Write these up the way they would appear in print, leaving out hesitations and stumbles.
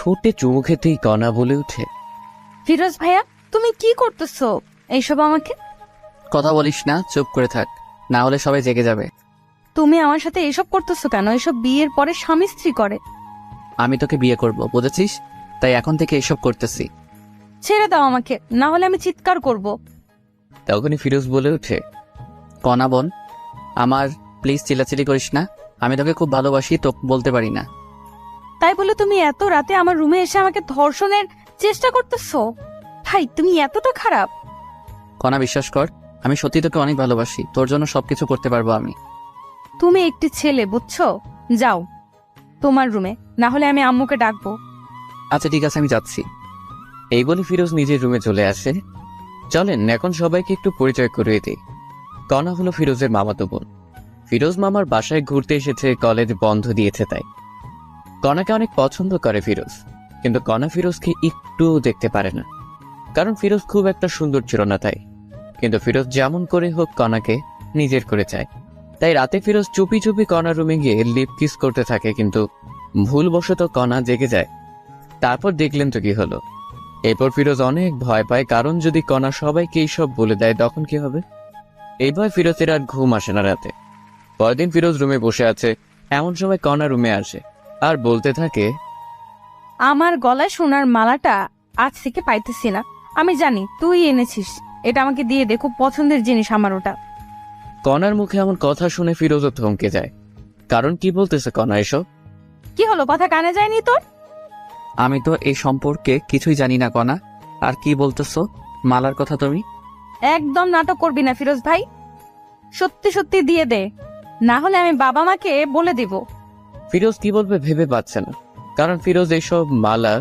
ঠোঁটে চুমু খেতেই কণা বলে ওঠে, ফিরোজ ভাইয়া, তুমি কি করতেছো এইসব আমাকে? কথা বলিস না, চুপ করে থাক, না হলে সবাই জেগে যাবে। তুমি আমার সাথে এসব করতেছো কেন? এসব বিয়ের পরে স্বামী স্ত্রী করে। আমি তোকে বিয়ে করব, বুঝেছিস? তাই এখন থেকে এসব করতেছি। ছেড়ে দাও আমাকে, না হলে আমি চিৎকার করব। তখনই ফিরোজ বলে ওঠে, কণা বোন আমার, প্লিজ চিল্লাচিল্লি করিস না। আমি তোকে খুব ভালোবাসি, তো বলতে পারি না। তাই বলে তুমি এত রাতে আমার রুমে এসে আমাকে ধর্ষণের চেষ্টা করতেছো? ভাই, তুমি এতটা খারাপ? কণা বিশ্বাস কর, আমি সত্যি তোকে অনেক ভালোবাসি, তোর জন্য সবকিছু করতে পারবো আমি। তুমি একটি ছেলে, বুঝছো? যাও তোমার রুমে, না হলে আমি আম্মুকে ডাকবো। আচ্ছা ঠিক আছে, আমি যাচ্ছি। এই বলে ফিরোজ নিজের রুমে চলে আসে। চলেন এখন সবাইকে একটু পরিচয় করিয়ে দিই। কণা হলো ফিরোজের মামাতো বোন। ফিরোজ মামার বাসায় ঘুরতে এসেছে, কলেজ বন্ধ দিয়েছে তাই। কণাকে অনেক পছন্দ করে ফিরোজ, কিন্তু কণা ফিরোজকে একটু দেখতে পারে না, কারণ ফিরোজ খুব একটা সুন্দর ছিল না তাই। কিন্তু ফিরোজ যেমন করে হোক কণাকে নিজের করে চায়। তাই রাতে ফিরোজ চুপি চুপি কণার রুমে গিয়ে লিপ কিস করতে থাকে, কিন্তু ভুলবশত কণা জেগে যায়। তারপর দেখলেন তো কি হলো। এরপর ফিরোজ অনেক ভয় পায়, কারণ যদি কণা সবাইকে এইসব বলে দেয় তখন কি হবে। এই ভয় ফিরোজের আর ঘুম আসে না রাতে। পরদিন ফিরোজ রুমে বসে আছে, এমন সময় কণা রুমে আসে আর বলতে থাকে, আমার গলায় সোনার মালাটা আজ থেকে পাইতেছি না। আমি জানি তুই এনেছিস, এটা আমাকে দিয়ে দে, খুব পছন্দের জিনিস আমার ওটা। কণার মুখে এমন কথা শুনে ফিরোজও থমকে যায়, কারণ কি বলতেছে কণা এসব। কি হলো, কথা কানে যায়নি তোর? আমি তো এই সম্পর্কে কিছুই জানি না কণা, আর কি বলতেছো মালার কথা তুমি? একদম নাটক করবি না ফিরোজ ভাই, সত্যি সত্যি দিয়ে দে, না হলে আমি বাবা মাকে বলে দিব। ফিরোজ কি বলবে ভেবে পাচ্ছে না, কারণ ফিরোজ এইসব মালা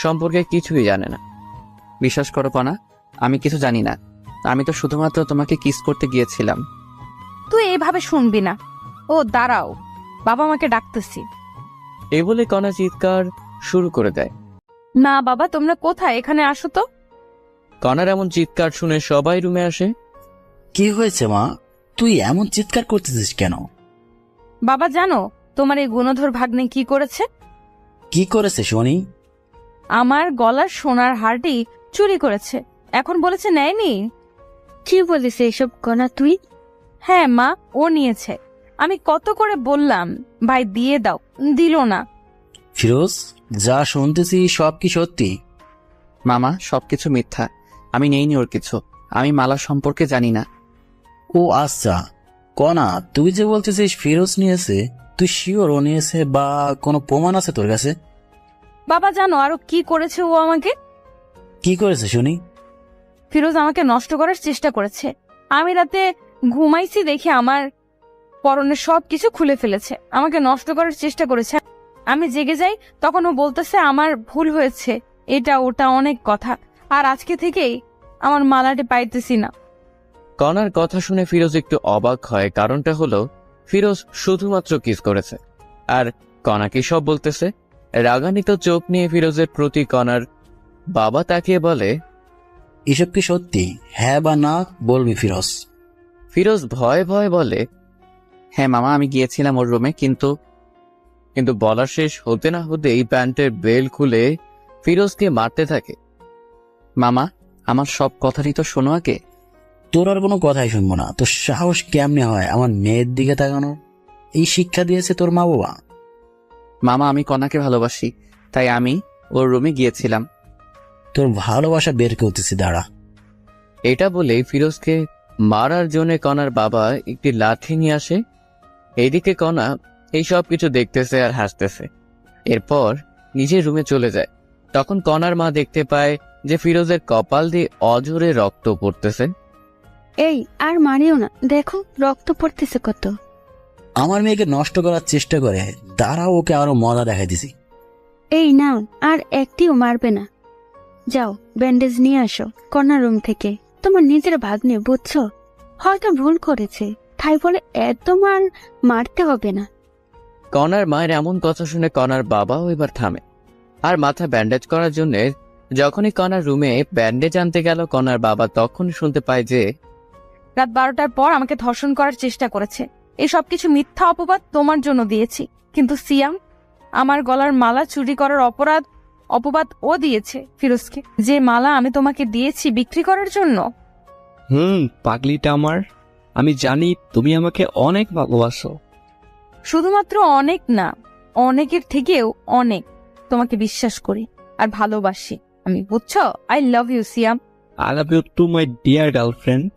সম্পর্কে কিছুই জানে না। বিশ্বাস করো কণা, আমি কিছু জানি না। আমি তো শুধুমাত্র তোমাকে কিস করতে গিয়েছিলাম। তুই এইভাবে শুনবি না। ও দাঁড়াও, বাবা মাকে ডাকতেছি। এই বলে কণা চিৎকার শুরু করে দেয়। না বাবা, তোমরা কোথায়? এখানে আসো তো। কণার এমন চিৎকার শুনে সবাই রুমে আসে। কি হয়েছে মা, তুই এমন চিৎকার করতেছিস কেন? বাবা জানো তোমার এই গুণধর ভাগ্নে কি করেছে? কি করেছে শুনি? আমার গলার সোনার হারটি চুরি করেছে, এখন বলেছে নেয়নি। কি বলিস এইসব কণা তুই? হ্যাঁ মা, ও নিয়েছে। আমি কত করে বললাম ভাই দিয়ে দাও, দিল না। ফিরোজ, যা শুনতেছি সব কি সত্যি? মামা সবকিছু মিথ্যা, আমি নেইনি ওর কিছু, আমি মালা সম্পর্কে জানি না। ও আচ্ছা, কণা তুই যে বলতেছিস ফিরোজ নিয়েছে, তুই শিওর ও নিয়েছে বা কোনো প্রমাণ আছে তোর কাছে? বাবা জানো আরো কি করেছে ও আমাকে? কি করেছে শুনি? ফিরোজ আমাকে নষ্ট করার চেষ্টা করেছে। আমি রাতে ঘুমাইছি দেখে আমার পরনের সব কিছু খুলে ফেলেছে, আমাকে নষ্ট করার চেষ্টা করেছে। আমি জেগে যাই, তখন ও বলতেছে আমার ভুল হয়েছে, এটা ওটা অনেক কথা, আর আজকে থেকেই আমার মালাটি পাইতেছি না। কণার কথা শুনে ফিরোজ একটু অবাক হয়, কারণটা হলো ফিরোজ শুধুমাত্র কিস করেছে, আর কণা কি সব বলতেছে। রাগান্বিত চোখ নিয়ে ফিরোজের প্রতি কণার বাবা তাকিয়ে বলে, এসব কি সত্যি? হ্যাঁ বা না বলবি ফিরোজ। ফিরোজ ভয়ে ভয়ে বলে, হ্যাঁ মামা, আমি গিয়েছিলাম ওর রুমে, কিন্তু বলা শেষ হতে না হতে এই প্যান্টের বেল খুলে ফিরোজকে মারতে থাকে। মামা, আমার সব কথারই তো শোনো আগে। তোর আর কোনো কথাই শুনবো না। তোর সাহস কেমনে হয় আমার মেয়ের দিকে তাকানোর? এই শিক্ষা দিয়েছে তোর মা বাবা? মামা, আমি কণাকে ভালোবাসি, তাই আমি ওর রুমে গিয়েছিলাম। তোর ভালোবাসা বের করতেছি, দাঁড়া। এটা বলে ফিরোজকে মারার জন্য কণার বাবা একটি লাঠি নিয়ে আসে। এইদিকে কণা এই সব কিছু দেখতেছে আর হাসতেছে। এরপর নিজের রুমে চলে যায়। তখন কণার মা দেখতে পায় যে ফিরোজের কপাল দিয়ে অঝরে রক্ত পড়তেছে। এই আর মারিও না, দেখো রক্ত পড়তেছে কত। আমার মেয়েকে নষ্ট করার চেষ্টা করে, দাঁড়া ওকে আরো মজা দেখাই দিছি। এই নাও, আর একটিও মারবে না। যাও ব্যান্ডেজ নিয়ে আসো কর্নার রুম থেকে। তোমার নিজের ভাগ্নে, বুঝছো? হয়তো ভুল করেছে, তাই বলে এত মারতে হবে না। কণার মায়ের এমন কথা শুনে কণার বাবাও এবার থামে, আর মাথা ব্যান্ডেজ করার জন্য যখনই কণার রুমে ব্যান্ডেজ আনতে গেল, কণার বাবা তখন শুনতে পায় যে রাত 12টার পর আমাকে ধর্ষণ করার চেষ্টা করেছে। এই সবকিছু মিথ্যা অপবাদ তোমার জন্য দিয়েছি, কিন্তু সিয়াম, আমার গলার মালা চুরি করার অপরাধ অপবাদ ও দিয়েছে ফিরোজকে, যে মালা আমি তোমাকে দিয়েছি বিক্রি করার জন্য। পাগলিটা আমার, আমি জানি তুমি আমাকে অনেক ভালোবাসো। শুধুমাত্র অনেক না, অনেকের থেকেও অনেক তোমাকে বিশ্বাস করি আর ভালোবাসি আমি, বুঝছো? I love you Siam. I love you too my dear girlfriend.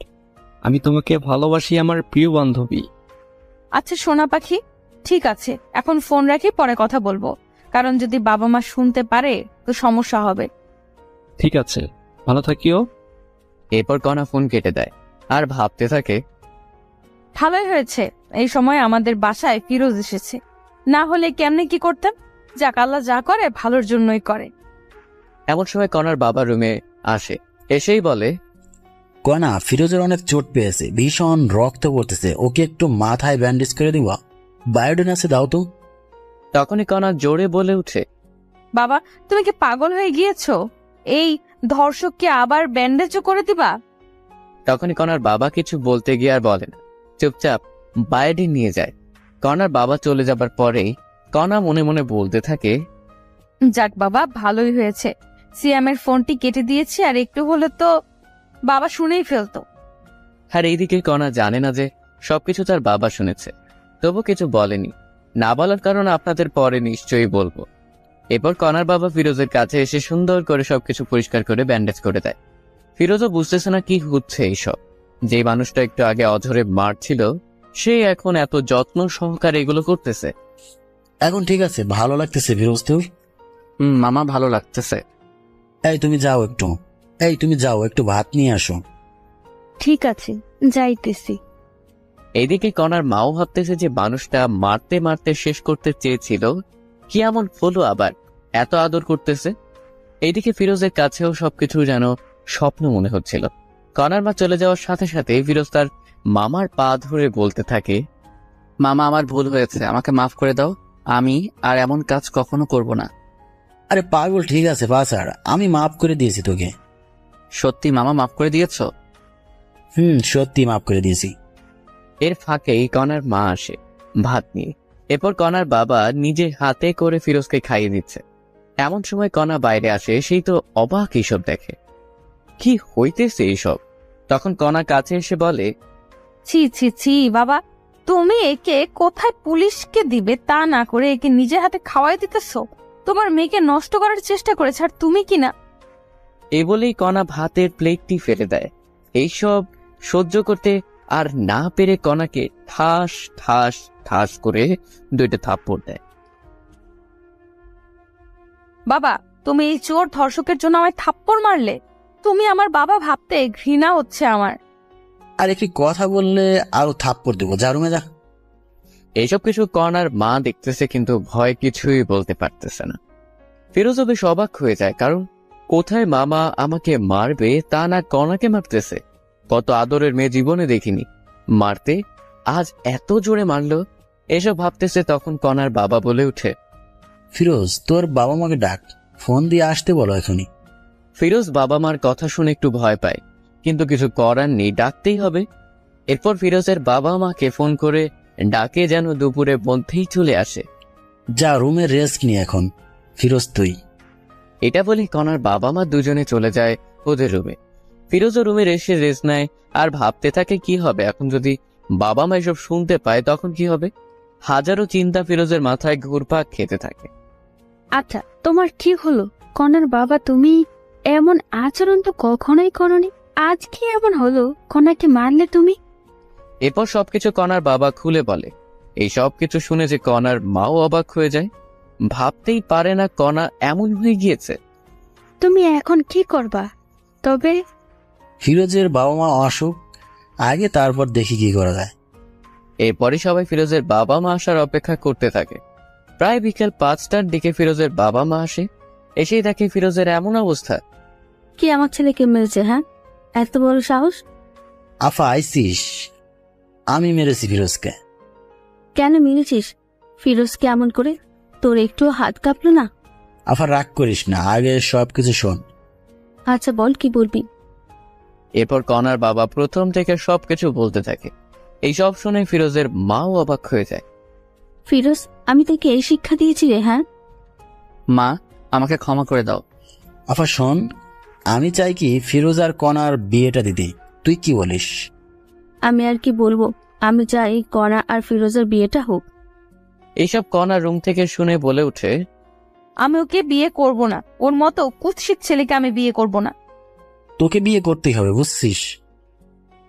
আমি তোমাকে ভালোবাসি আমার প্রিয় বান্ধবী। আচ্ছা সোনা পাখি, ঠিক আছে, এখন ফোন রাখি, পরে কথা বলবো, কারণ যদি বাবা মা শুনতে পারে তো সমস্যা হবে। ঠিক আছে, ভালো থাকিও। এরপর কণা ফোন কেটে দেয় আর ভাবতে থাকে, ভালোই হয়েছে এই সময় আমাদের বাসায় ফিরোজ এসেছে, না হলে কেমনে কি করতাম। যাক, আল্লাহ যা করে ভালোর জন্যই করে। এমন সময় কণার বাবা রুমে আসে, এসেই বলে, কনা, ফিরোজের অনেক চোট পেয়েছে, ভীষণ রক্ত পড়তেছে, ওকে একটু মাথায় ব্যান্ডেজ করে দিবা, বায়োডিন আছে দাও তো। তখনই কণা জোরে বলে উঠে, বাবা, তুমি কি পাগল হয়ে গিয়েছো? এই ধর্ষককে আবার ব্যান্ডেজও করে দিবা? তখনই কণার বাবা কিছু বলতে গিয়ে আর বলে না, চুপচাপ বায়োডিন নিয়ে যায়। কণার বাবা চলে যাবার পরেই কণা মনে মনে বলতে থাকে, যাক বাবা, ভালোই হয়েছে সিয়ামের ফোনটি কেটে দিয়েছি, আর একটু হলে তো বাবা শুনেই ফেলতো। আর এইদিকে কণা জানে না যে সবকিছু তার বাবা শুনেছে, তবু কিছু বলেনি। না বলার কারণ আপনাদের পরে নিশ্চয়ই বলবো। এরপর কণার বাবা ফিরোজের কাছে এসে সুন্দর করে সবকিছু পরিষ্কার করে ব্যান্ডেজ করে দেয়। ফিরোজও বুঝতেছে না কি হচ্ছে এইসব। যে মানুষটা একটু আগে অঝরে মারছিল, সে এখন এত যত্ন সহকারে এগুলো করতেছে। এখন ঠিক আছে, ভালো লাগতেছে ফিরোজ তোর? মামা, ভালো লাগতেছে। তুমি যাও একটু ভাত নিয়ে আসো। ঠিক আছে, যাইতেছি। এইদিকে কণার মাও ভাবতেছে যে মানুষটা মারতে মারতে শেষ করতে চেয়েছিল, কি এমন হলো আবার এত আদর করতেছে। এইদিকে ফিরোজের কাছেও সবকিছু যেন স্বপ্ন মনে হচ্ছিল। কণার মা চলে যাওয়ার সাথে সাথে ফিরোজ তার মামার পা ধরে বলতে থাকে, মামা, আমার ভুল হয়েছে, আমাকে মাফ করে দাও, আমি আর এমন কাজ কখনো করব না। আরে পাগল, ঠিক আছে বাছাড়, আমি মাফ করে দিয়েছি তোকে। সত্যি মামা, মাফ করে দিয়েছো? সত্যি মাফ করে দিয়েছি। এর ফাঁকেই কণার মা আসে ভাত নিয়ে। এরপর কণার বাবা নিজে হাতে করে ফিরোজকে খাইয়ে দিচ্ছে। এমন সময় কণা বাইরে আসে, সেই তো অবাক এইসব দেখে, কি হইতেছে এইসব। তখন কণা কাছে এসে বলে, ছি ছি ছি বাবা, তুমি একে কোথায় পুলিশকে দিবে তা না করে একে নিজের হাতে খাওয়াই দিতেছো। তোমার মেয়েকে নষ্ট করার চেষ্টা করেছে, আর তুমি কি না। এই বলেই কণা ভাতের প্লেটটি ফেলে দেয়। এইসব সহ্য করতে আর না পেরে কণাকে ঠাস ঠাস ঠাস করে 2টা থাপ্পড় দেয়। বাবা, তুমি এই চোর ধর্ষকের জন্য আমায় থাপ্পড় মারলে? তুমি আমার বাবা ভাবতে ঘৃণা হচ্ছে আমার। আর একটি কথা বললে আরো থাপ্পড় দেবো, যা রুমে যা। এইসব কিছু কণার মা দেখতেছে, কিন্তু ভয় কিছুই বলতে পারতেছে না। ফিরোজও বেশ অবাক হয়ে যায়, কারণ কোথায় মামা আমাকে মারবে তা না কণাকে মারতেছে। কত আদরের মেয়ে জীবনে দেখিনি, মারতে আজ এত জোরে মারলো। এসব ভাবতেছে, তখন কণার বাবা বলে উঠে, ফিরোজ, তোর বাবা মাকে ডাক, ফোন দিয়ে আসতে বলো এখনই। ফিরোজ বাবা মার কথা শুনে একটু ভয় পায়, কিন্তু কিছু করার নেই, ডাকতেই হবে। এরপর ফিরোজের বাবা মাকে ফোন করে ডাকে যেন দুপুরের মধ্যেই চলে আসে। যা রুমে রেস্ট নি এখন, ফিরোজ তুই। এটা বলে কণার বাবা মা দুজনে চলে যায় ওদের রুমে। ফিরোজও রুমে এসে রেস্ট নেয় আর ভাবতে থাকে কি হবে এখন যদি বাবা মা এসব শুনতে পায়, তখন কি হবে। হাজারো চিন্তা ফিরোজের মাথায় ঘুরপাক খেতে থাকে। আচ্ছা, তোমার কি হলো? কনার বাবা, তুমি এমন আচরণ তো কখনোই করনি, আজ কি এমন হলো? কনাকে মারলে তুমি? এরপর সবকিছু কণার বাবা খুলে বলে। এই সবকিছু শুনে যে কণার মাও অবাক হয়ে যায়, ভাবতেই পারে না কণা এমন হয়ে গিয়েছে। তুমি এখন কি করবা? তবে ফিরোজের বাবা মা আসুক আগে, তারপর দেখি কি করা যায়। এরপরই সবাই ফিরোজের বাবা মা আসার অপেক্ষা করতে থাকে। প্রায় বিকেল 5টার দিকে ফিরোজের বাবা মা আসে। এসেই দেখে ফিরোজের এমন অবস্থা। কি আমার ছেলেকে মেরেছে? হ্যাঁ, এত বড় সাহস? আফা আইসিস? আমি মেরেছি ফিরোজকে। কেন মেরেছিস ফিরোজকে এমন করে? তোর একটু হাত কাঁপলো না? আফা রাগ করিস না, আগে সবকিছু শোন। আচ্ছা বল, কি বলবি? এরপর কণার বাবা প্রথম থেকে সবকিছু বলতে থাকে। এই সব শুনে ফিরোজের মাও অবাক হয়ে যায়। ফিরোজ, আমি তোকে এই শিক্ষা দিয়েছি রে? হ্যাঁ মা, আমাকে ক্ষমা করে দাও। আফা শোন, আমি চাই কি ফিরোজ আর কণার বিয়েটা দিতে, তুই কি বলিস? আমি আর কি বলবো, আমি চাই কণা আর ফিরোজের বিয়েটা হোক। এইসব কণা রুম থেকে শুনে বলে ওঠে, আমি ওকে বিয়ে করব না, ওর মতো কুৎসিত ছেলেকে আমি বিয়ে করব না। তোকে বিয়ে করতেই হবে, বুঝছিস?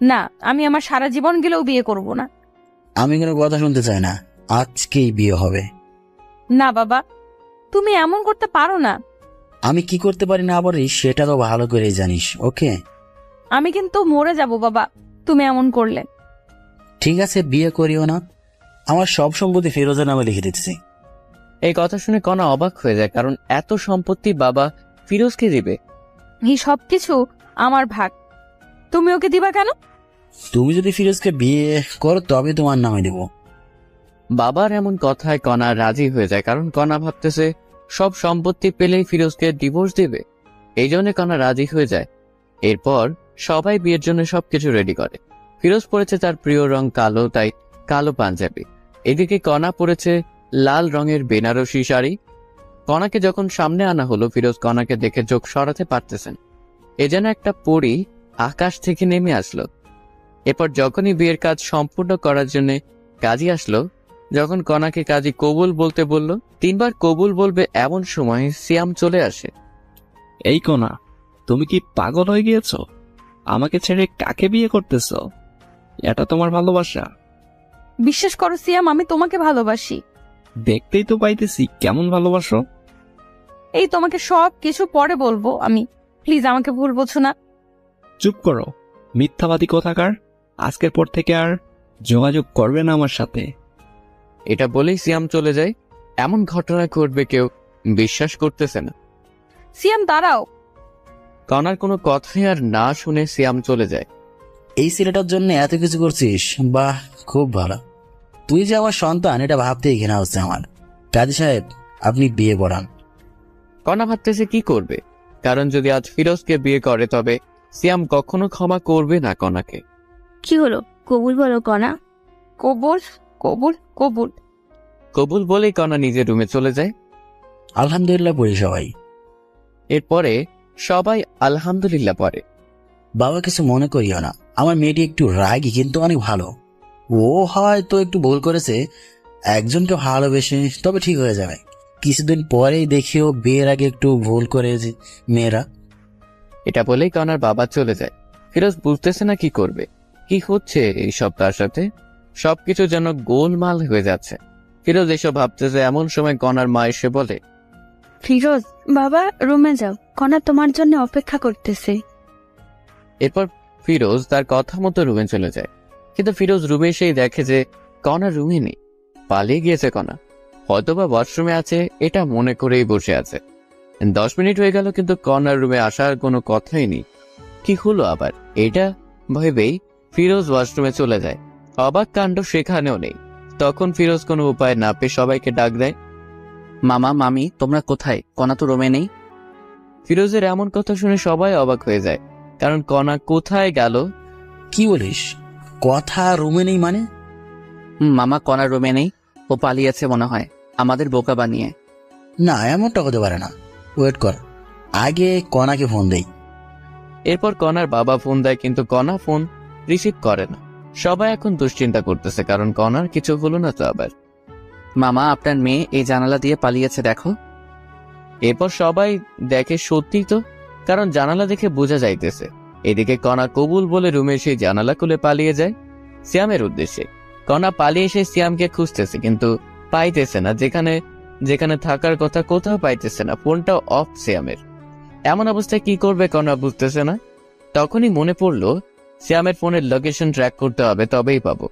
না, আমি আমার সারা জীবন গেলেও বিয়ে করব না। আমি কোনো কথা শুনতে চাই না, আজকেই বিয়ে হবে। না বাবা, তুমি এমন করতে পারো না। আমি কি করতে পারি না পারি সেটা তো ভালো করেই জানিস, ওকে? আমি কিন্তু মরে যাব বাবা, তুমি এমন করলে। ঠিক আছে, বিয়ে করিও না, আমার সব সম্পত্তি ফিরোজের নামে লিখে দিতেছি। এই কথা শুনে কণা অবাক হয়ে যায়, কারণ এত সম্পত্তি বাবা ফিরোজকে দিবে। এই সবকিছু আমার ভাগ, তুমি ওকে দিবা কেন? তুমি যদি ফিরোজকে বিয়ে করো তবে তোমার নামে দেব। বাবার এমন কথায় কণা রাজি হয়ে যায়, কারণ কণা ভাবতেছে সব সম্পত্তি পেলেই ফিরোজকে ডিভোর্স দিবে। এই জন্য কণা রাজি হয়ে যায়। এরপর সবাই বিয়ের জন্য সবকিছু রেডি করে। ফিরোজ পরেছে তার প্রিয় রং কালো, তাই কালো পাঞ্জাবি। এদিকে কণা পরেছে লাল রঙের বেনারসি শাড়ি। কণাকে যখন সামনে আনা হলো, ফিরোজ কণাকে দেখে চোখ সরাতে পারতেছেন। এ যেন একটা পরী আকাশ থেকে নেমে আসলো। এরপর যখনই বিয়ের কাজ সম্পূর্ণ করার জন্য কাজী আসলো, যখন কণাকে কাজী কবুল বলতে বলল, 3 বার কবুল বলবে এমন সময় সিয়াম চলে আসে। এই কণা, তুমি কি পাগল হয়ে গিয়েছ? আমাকে ছেড়ে কাকে বিয়ে করতেছ? এটা তোমার ভালোবাসা? বিশ্বাস করো সিয়াম, আমি তোমাকে ভালোবাসি। দেখতেই তো পাইতেছি কেমন ভালোবাসো। এই তোমাকে সব কিছু পরে বলবো আমি, প্লিজ আমাকে ভুল বোঝো না। চুপ করো, মিথ্যাবাদী কোথাকার। আজকের পর থেকে আর যোগাযোগ করবে না আমার সাথে। এটা বলেই সিয়াম চলে যায়। এমন ঘটনা ঘটবে কেউ বিশ্বাস করতেছে না। সিয়াম দাঁড়াও। কণার কোনো কথাই আর না শুনে সিয়াম চলে যায়। এই ছেলেটার জন্য এত কিছু করছিস, বাহ, খুব ভালো। তুই যে আমার সন্তান এটা ভাবতেই ঘৃণা হচ্ছে আমার। কাজী সাহেব, আপনি বিয়ে পড়ান। কণা ভাবতেছে কি করবে, কারণ যদি আজ ফিরোজকে বিয়ে করে তবে সিয়াম কখনো ক্ষমা করবে না কণাকে। কি হলো, কবুল বলো কণা। কবুল কবুল কবুল। কবুল বলেই কণা নিজের রুমে চলে যায়। আলহামদুলিল্লাহ পড়ি সবাই। এরপরে সবাই আলহামদুলিল্লাহ পড়ে। বাবা কিছু মনে করিও না, আমার মেয়েটি একটু রাগী কিন্তু অনেক ভালো। ও হয়তো একটু ভুল করেছে, একজনকে ভালোবেসে, তবে ঠিক হয়ে যাবে। কিছুদিন পরেই দেখিও বিয়ের আগে একটু ভুল করে যে মেয়েরা। এটা বলেই কণার বাবা চলে যায়। ফিরোজ বুঝতেছে না কি করবে, কি হচ্ছে এইসব তার সাথে। সবকিছু যেন গোলমাল হয়ে যাচ্ছে। ফিরোজ এসব ভাবতেছে এমন সময় কণার মা এসে বলে, ফিরোজ বাবা, রুমে যাও, কণা তোমার জন্য অপেক্ষা করতেছে। এরপর ফিরোজ তার কথা মতো রুমে চলে যায়। কিন্তু ফিরোজ রুমে এসেই দেখে যে কণা রুমে নেই, পালিয়ে গিয়েছে কণা। হয়তোবা ওয়াশরুমে আছে এটা মনে করেই বসে আছে। 10 মিনিট হয়ে গেল কিন্তু কণার রুমে আসার কোনো কথাই নেই। কি হলো আবার এটা ভেবেই ফিরোজ ওয়াশরুমে চলে যায়। অবাক কাণ্ড সেখানেও নেই। তখন ফিরোজ কোনো উপায় না পেয়ে সবাইকে ডাক দেয়, মামা মামি তোমরা কোথায়? কণা তো রুমে নেই। ফিরোজের এমন কথা শুনে সবাই অবাক হয়ে যায়, কারণ কণা কোথায় গেল। কি বলিস? কথা রুমে নেই মানে? মামা কণা রুমে নেই, ও পালিয়েছে মনে হয় আমাদের বোকা বানিয়ে। না, এমনটা হতে পারে না। ওয়েট কর, আগে কণাকে ফোন দেই। এরপর কণার বাবা ফোন দেয়, কিন্তু কণা ফোন রিসিভ করে না। সবাই এখন দুশ্চিন্তা করতেছে, কারণ কণার কিছু হলো না তো আবার। মামা আপনার মেয়ে এই জানালা দিয়ে পালিয়েছে দেখো। এরপর সবাই দেখে সত্যি তো, কারণ জানালা দেখে বোঝা যাইতেছে। এদিকে কণা কবুল বলে রুমে এসে জানালা খুলে পালিয়ে যায় সিয়ামের উদ্দেশ্যে। কণা পালিয়ে এসে সিয়ামকে খুঁজতেছে, কিন্তু পাইতেছে না। যেখানে যেখানে থাকার কথা কোথাও পাইতেছে না। ফোনটাও অফ সিয়ামের। এমন অবস্থায় কি করবে কণা বুঝতেছে না। তখনই মনে পড়লো সিয়ামের ফোনের লোকেশন ট্র্যাক করতে হবে, তবেই পাবো।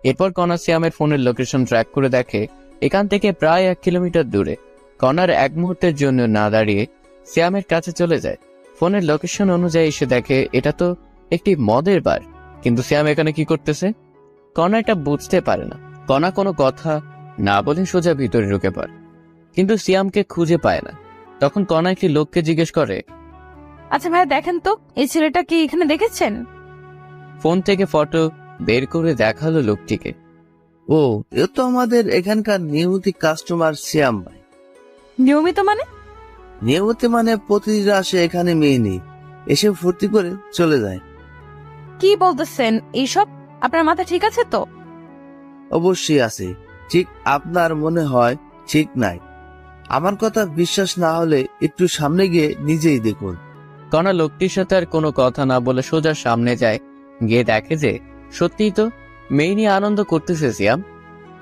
এরপর কণা সিয়ামের ফোনের লোকেশন ট্র্যাক করে দেখে এখান থেকে প্রায় 1 কিলোমিটার দূরে। কণার এক মুহূর্তের জন্য না দাঁড়িয়ে সিয়ামের কাছে চলে যায়। ফোনের লোকেশন অনুযায়ী এসে দেখে এটা তো একটি মদের বার, কিন্তু সিয়াম এখানে কি করতেছে? কণা এটা বুঝতে পারে না। কণা কোনো কথা না বলে সোজা ভিতরে ঢুকে পড়ে, কিন্তু সিয়ামকে খুঁজে পায় না। তখন কণা একটি লোককে জিজ্ঞেস করে, আচ্ছা ভাইয়া দেখেন তো, এই ছেলেটা কি এখানে দেখেছেন? ফোন থেকে ফটো বের করে দেখালো লোকটিকে। ও, এ তো আমাদের এখানকার নিয়মিত কাস্টমার শ্যাম ভাই। নিয়মিত মানে? নিয়মিত মানে প্রতিদিন আসে এখানে মেয়ে নেই, এসে ফুর্তি করে চলে যায়। কি বলতেছেন এইসব? আপনার মাথা ঠিক আছে তো? অবশ্যই আছে, ঠিক আপনার মনে হয় ঠিক নাই। আমার কথা বিশ্বাস না হলে একটু সামনে গিয়ে নিজেই দেখুন। কণা লোকটির সাথে আর কোনো কথা না বলে সোজা সামনে যায়। গিয়ে দেখে যে সত্যিই তো মেয়ে নিয়ে আনন্দ করতেছে সিয়াম।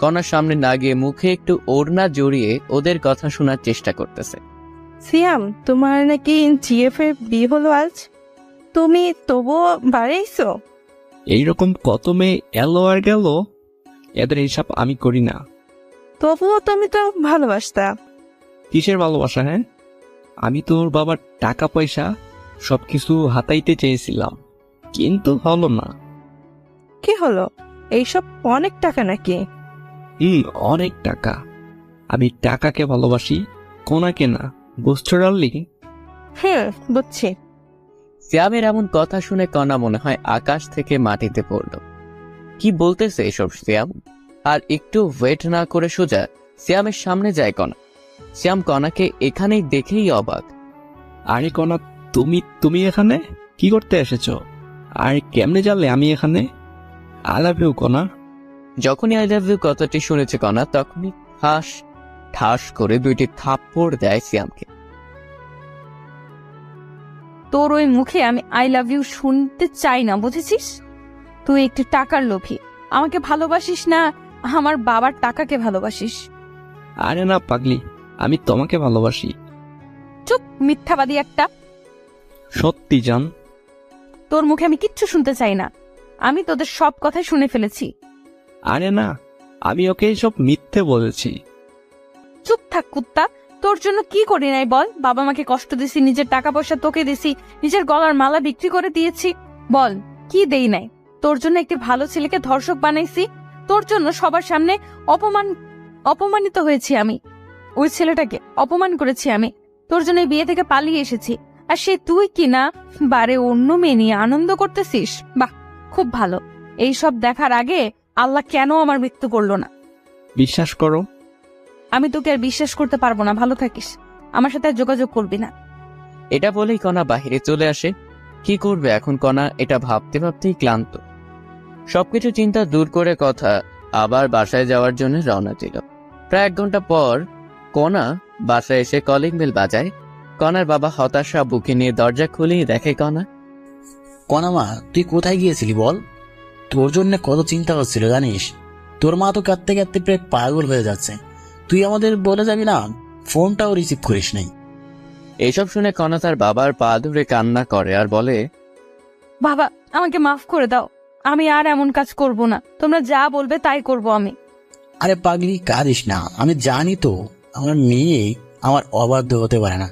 কণার সামনে না গিয়ে মুখে একটু ওড়না জড়িয়ে ওদের কথা শোনার চেষ্টা করতেছে। সিয়াম, তোমার নাকি জিএফ এর বিয়ে হলো আজ, তুমি তবুও বাড়াইছো? এইরকম কত মেয়ে এলো আর গেল, এদের হিসাব আমি করি না। তবুও তুমি তো ভালোবাসতা। কিসের ভালোবাসা? হ্যাঁ, আমি তোর বাবার টাকা পয়সা সবকিছু হাতাইতে চেয়েছিলাম, কিন্তু হলো না। কি হলো? এইসব অনেক টাকা নাকি? অনেক টাকা। আমি টাকাকে ভালোবাসি, কোনাকে না। বুঝছো ডার্লিং? বুঝছি। সিয়ামের এমন কথা শুনে কণা মনে হয় আকাশ থেকে মাটিতে পড়ল। কি বলতেছে এসব সিয়াম? আর একটু ওয়েট না করে সোজা সিয়ামের সামনে যায় কণা। সিয়াম কণাকে এখানেই দেখেই অবাক। আরে কনা, তুমি এখানে কি করতে এসেছো? আর কেমনে জানলে আমি এখানে? আই লাভ ইউ কনা। যখনই আই লাভ ইউ কথাটি শুনেছে কণা, তখনই ঠাস করে 2টি থাপ্পড় দেয় সিয়ামকে। তোর ওই মুখে আমি আই লাভ ইউ শুনতে চাই না, বুঝেছিস? তুই একটু টাকার লোভী। আমাকে ভালোবাসিস না, আমার বাবার টাকাকে ভালোবাসিস। আরে না পাগলি, আমি তোমাকে ভালোবাসি। চুপ, মিথ্যাবাদী একটা। সত্যি জান। তোর মুখে আমি কিচ্ছু শুনতে চাই না। আমি তোদের সব কথাই শুনে ফেলেছি। আরে না, আমি ওকে সব মিথ্যে বলেছি। চুপ থাক কুত্তা। তোর জন্য কি করি নাই বল? বাবা মাকে কষ্ট দিছি, নিজের টাকা পয়সা তোকে দিছি, নিজের গলার মালা বিক্রি করে দিয়েছি। বল কি দেই নাই? তোর জন্য একটি ভালো ছেলেকে ধর্ষক বানাইছি। তোর জন্য সবার সামনে অপমানিত হয়েছি আমি। ওই ছেলেটাকে অপমান করেছি আমি। তোর জন্য এই বিয়ে থেকে পালিয়ে এসেছি। আর সে তুই কি না বারে অন্য মেয়ে নিয়ে আনন্দ করতেছিস? বাহ, খুব ভালো। এই সব দেখার আগে আল্লাহ কেন আমার মৃত্যু করলো না? বিশ্বাস করো, আমি তোকে আর বিশ্বাস করতে পারবো না। ভালো থাকিস, আমার সাথে আর যোগাযোগ করবি না। এটা বলেই কণা বাহিরে চলে আসে। কি করবে এখন কণা, এটা ভাবতে ভাবতেই ক্লান্ত। সবকিছু চিন্তা দূর করে কথা আবার বাসায় যাওয়ার জন্য রওনা দিল। প্রায় 1 ঘন্টা পর কণা বাসায় এসে কলিং বেল বাজায়। কণার বাবা হতাশা বুকে নিয়ে দরজা খুলেই দেখে কণা। কণামা, তুই কোথায় গিয়েছিলি বল? তোর জন্য কত চিন্তা হচ্ছিল জানিস? তোর মা তো কাঁদতে কাঁদতে প্রায় পাগল হয়ে যাচ্ছে। তুই আমাদের বলে যাবি না, ফোনটাও রিসিভ করিস নাই। এসব শুনে কণা তার বাবার পা ধরে কান্না করে আর বলে, বাবা, আমাকে মাফ করে দাও। আমি আর এমন কাজ করব না। তোমরা যা বলবে তাই করব আমি। আরে পাগলি, কাঁদিস না। আমি জানি তো আমার মেয়ে আমার অবাধ্য হতে পারে না।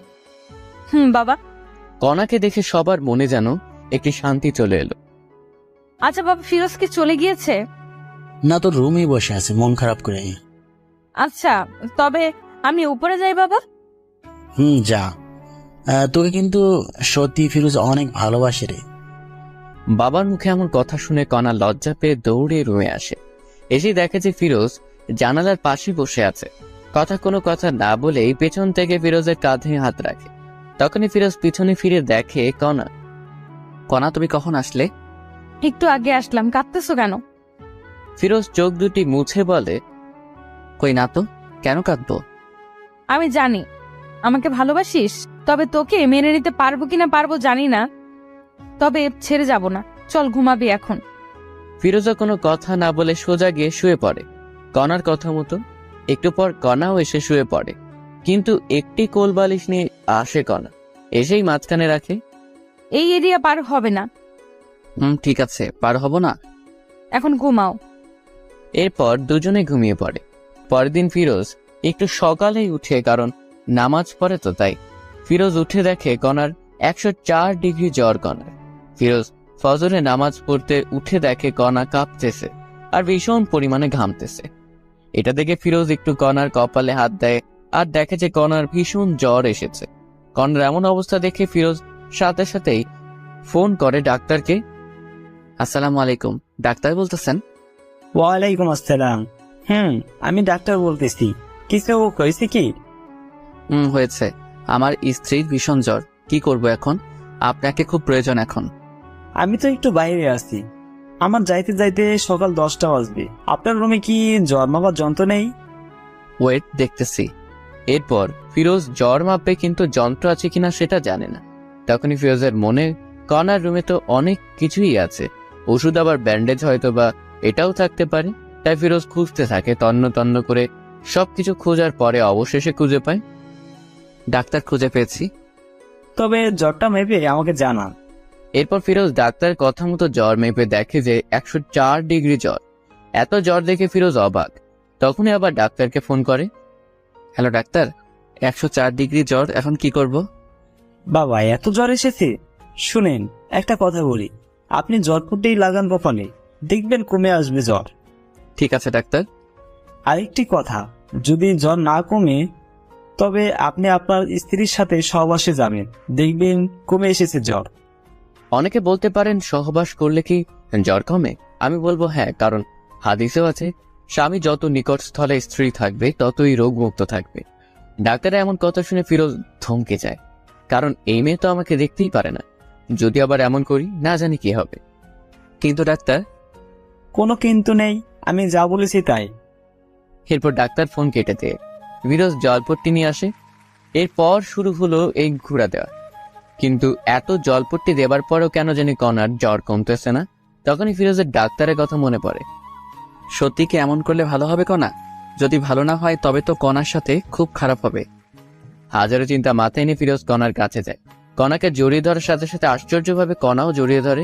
বাবা। কণাকে দেখে সবার মনে যেন একটি শান্তি চলে এলো। আচ্ছা বাবা, ফিরোজ কি চলে গিয়েছে? না, তোর রুমেই বসে আছে মন খারাপ করে। আচ্ছা, তবে আমি উপরে যাই বাবা। যা। তোকে কিন্তু সত্যি ফিরোজ অনেক ভালোবাসে রে। বাবার মুখে এমন কথা শুনে কণা লজ্জা পেয়ে দৌড়ে রুমে আসে। এসে দেখে যে ফিরোজ জানালার পাশে বসে আছে। কোনো কথা না বলেই পেছন থেকে ফিরোজের কাঁধে হাত রাখে। তখনই ফিরোজ পিছনে ফিরে দেখে কণা। কণা, তুমি কখন আসলে? একটু আগে আসলাম। কাঁদতেছো কেন? ফিরোজ চোখ দুটি মুছে বলে, কই না তো, কেন কাঁদবো? আমি জানি আমাকে ভালোবাসিস, তবে তোকে মেনে নিতে পারবো কিনা পারবো জানি না, তবে ছেড়ে যাব না। চল ঘুমাবি এখন। ফিরোজা কোনো কথা না বলে সোজা গিয়ে শুয়ে পড়ে কণার কথা মতো। একটু পর কণাও এসে শুয়ে পড়ে, কিন্তু একটি কোল বালিশ নিয়ে আসে কণা, এসেই মাঝখানে রাখে। এই এরিয়া পার হবে না। ঠিক আছে, পার হব না। এখন ঘুমাও। এরপর দুজনে ঘুমিয়ে পড়ে। পরের দিন ফিরোজ একটু সকালেই উঠে, কারণ নামাজ পড়ে তো তাই। ফিরোজ উঠে দেখে কণার 104 ডিগ্রি জ্বর। কণার ফিরোজ ফজরে নামাজ পড়তে উঠে দেখে কণা কাঁপতেছে আর ভীষণ পরিমাণে ঘামতেছে। এটা দেখে ফিরোজ একটু কণার কপালে হাত দেয় আর দেখে যে কণার ভীষণ জ্বর এসেছে। কণার এমন অবস্থা দেখে ফিরোজ সাথে সাথেই ফোন করে ডাক্তারকে। আসসালামু আলাইকুম, ডাক্তার বলতেছেন? ওয়ালাইকুম আসসালাম। আমি ডাক্তার বলতেছি। কিছু হয়েছে কি? হয়েছে। আমার স্ত্রীর ভীষণ জ্বর, কি করব এখন? আপনাকে খুব প্রয়োজন এখন। আমি তো একটু বাইরে আছি। আমার যাইতে যাইতে সকাল 10টা বাজবে। আপনার রুমে কি জ্বর মাপার যন্ত্র নেই? ওয়েট, দেখতেছি। এরপর ফিরোজ জ্বর মাপবে, কিন্তু যন্ত্র আছে কিনা সেটা জানে না। তখনই ফিরোজের মনে, কণার রুমে তো অনেক কিছুই আছে, ওষুধ আবার ব্যান্ডেজ হয়তো বা এটাও থাকতে পারে। তাই ফিরোজ খুঁজতে থাকে, তন্ন তন্ন করে সবকিছু খোঁজার পরে অবশেষে খুঁজে পায়। ডাক্তার, খুঁজে পেয়েছি। তবে জ্বরটা মেপে আমাকে জানান। এরপর ফিরোজ ডাক্তারের কথা মতো জ্বর মেপে দেখে যে 104 ডিগ্রি জ্বর। এত জ্বর দেখে ফিরোজ অবাক। তখনই আবার ডাক্তারকে ফোন করে। হ্যালো ডাক্তার, 104 ডিগ্রি জ্বর, এখন কি করব? বাবা, এত জ্বর এসেছে? শুনেন, একটা কথা বলি, আপনি জ্বরপুরটাই লাগান কপালে, দেখবেন কমে আসবে জ্বর। ঠিক আছে ডাক্তার। আরেকটি কথা, যদি জ্বর না কমে তবে আপনি আপনার স্ত্রীর সাথে সহবাসে যাবেন, দেখবেন কমে এসেছে জ্বর। অনেকে বলতে পারেন সহবাস করলে কি জ্বর কমে? আমি বলবো হ্যাঁ, কারণ হাদিসেও আছে স্বামী যত নিকট স্থলে স্ত্রী থাকবে ততই রোগমুক্ত থাকবে। ডাক্তারের এমন কথা শুনে ফিরোজ থমকে যায়, কারণ এই মেয়ে তো আমাকে দেখতেই পারে না। যদি আবার এমন করি, না জানি কি হবে। কিন্তু ডাক্তার। কোনো কিন্তু নেই, আমি যা বলেছি তাই। এরপর ডাক্তার ফোন কেটে দেয়। ফিরোজ জলপট্টি নিয়ে আসে। এরপর শুরু হলো এই ঘুরা দেওয়া। কিন্তু এত জলপট্টি দেবার পরেও কেন জানি কণার জ্বর কমতেছে না। তখনই ফিরোজের ডাক্তারের কথা মনে পড়ে। সত্যি কি এমন করলে ভালো হবে কণা? যদি ভালো না হয় তবে তো কণার সাথে খুব খারাপ হবে। হাজারো চিন্তা মাথায় নিয়ে ফিরোজ কণার কাছে যায়। কণাকে জড়িয়ে ধরার সাথে সাথে আশ্চর্যভাবে কণাও জড়িয়ে ধরে।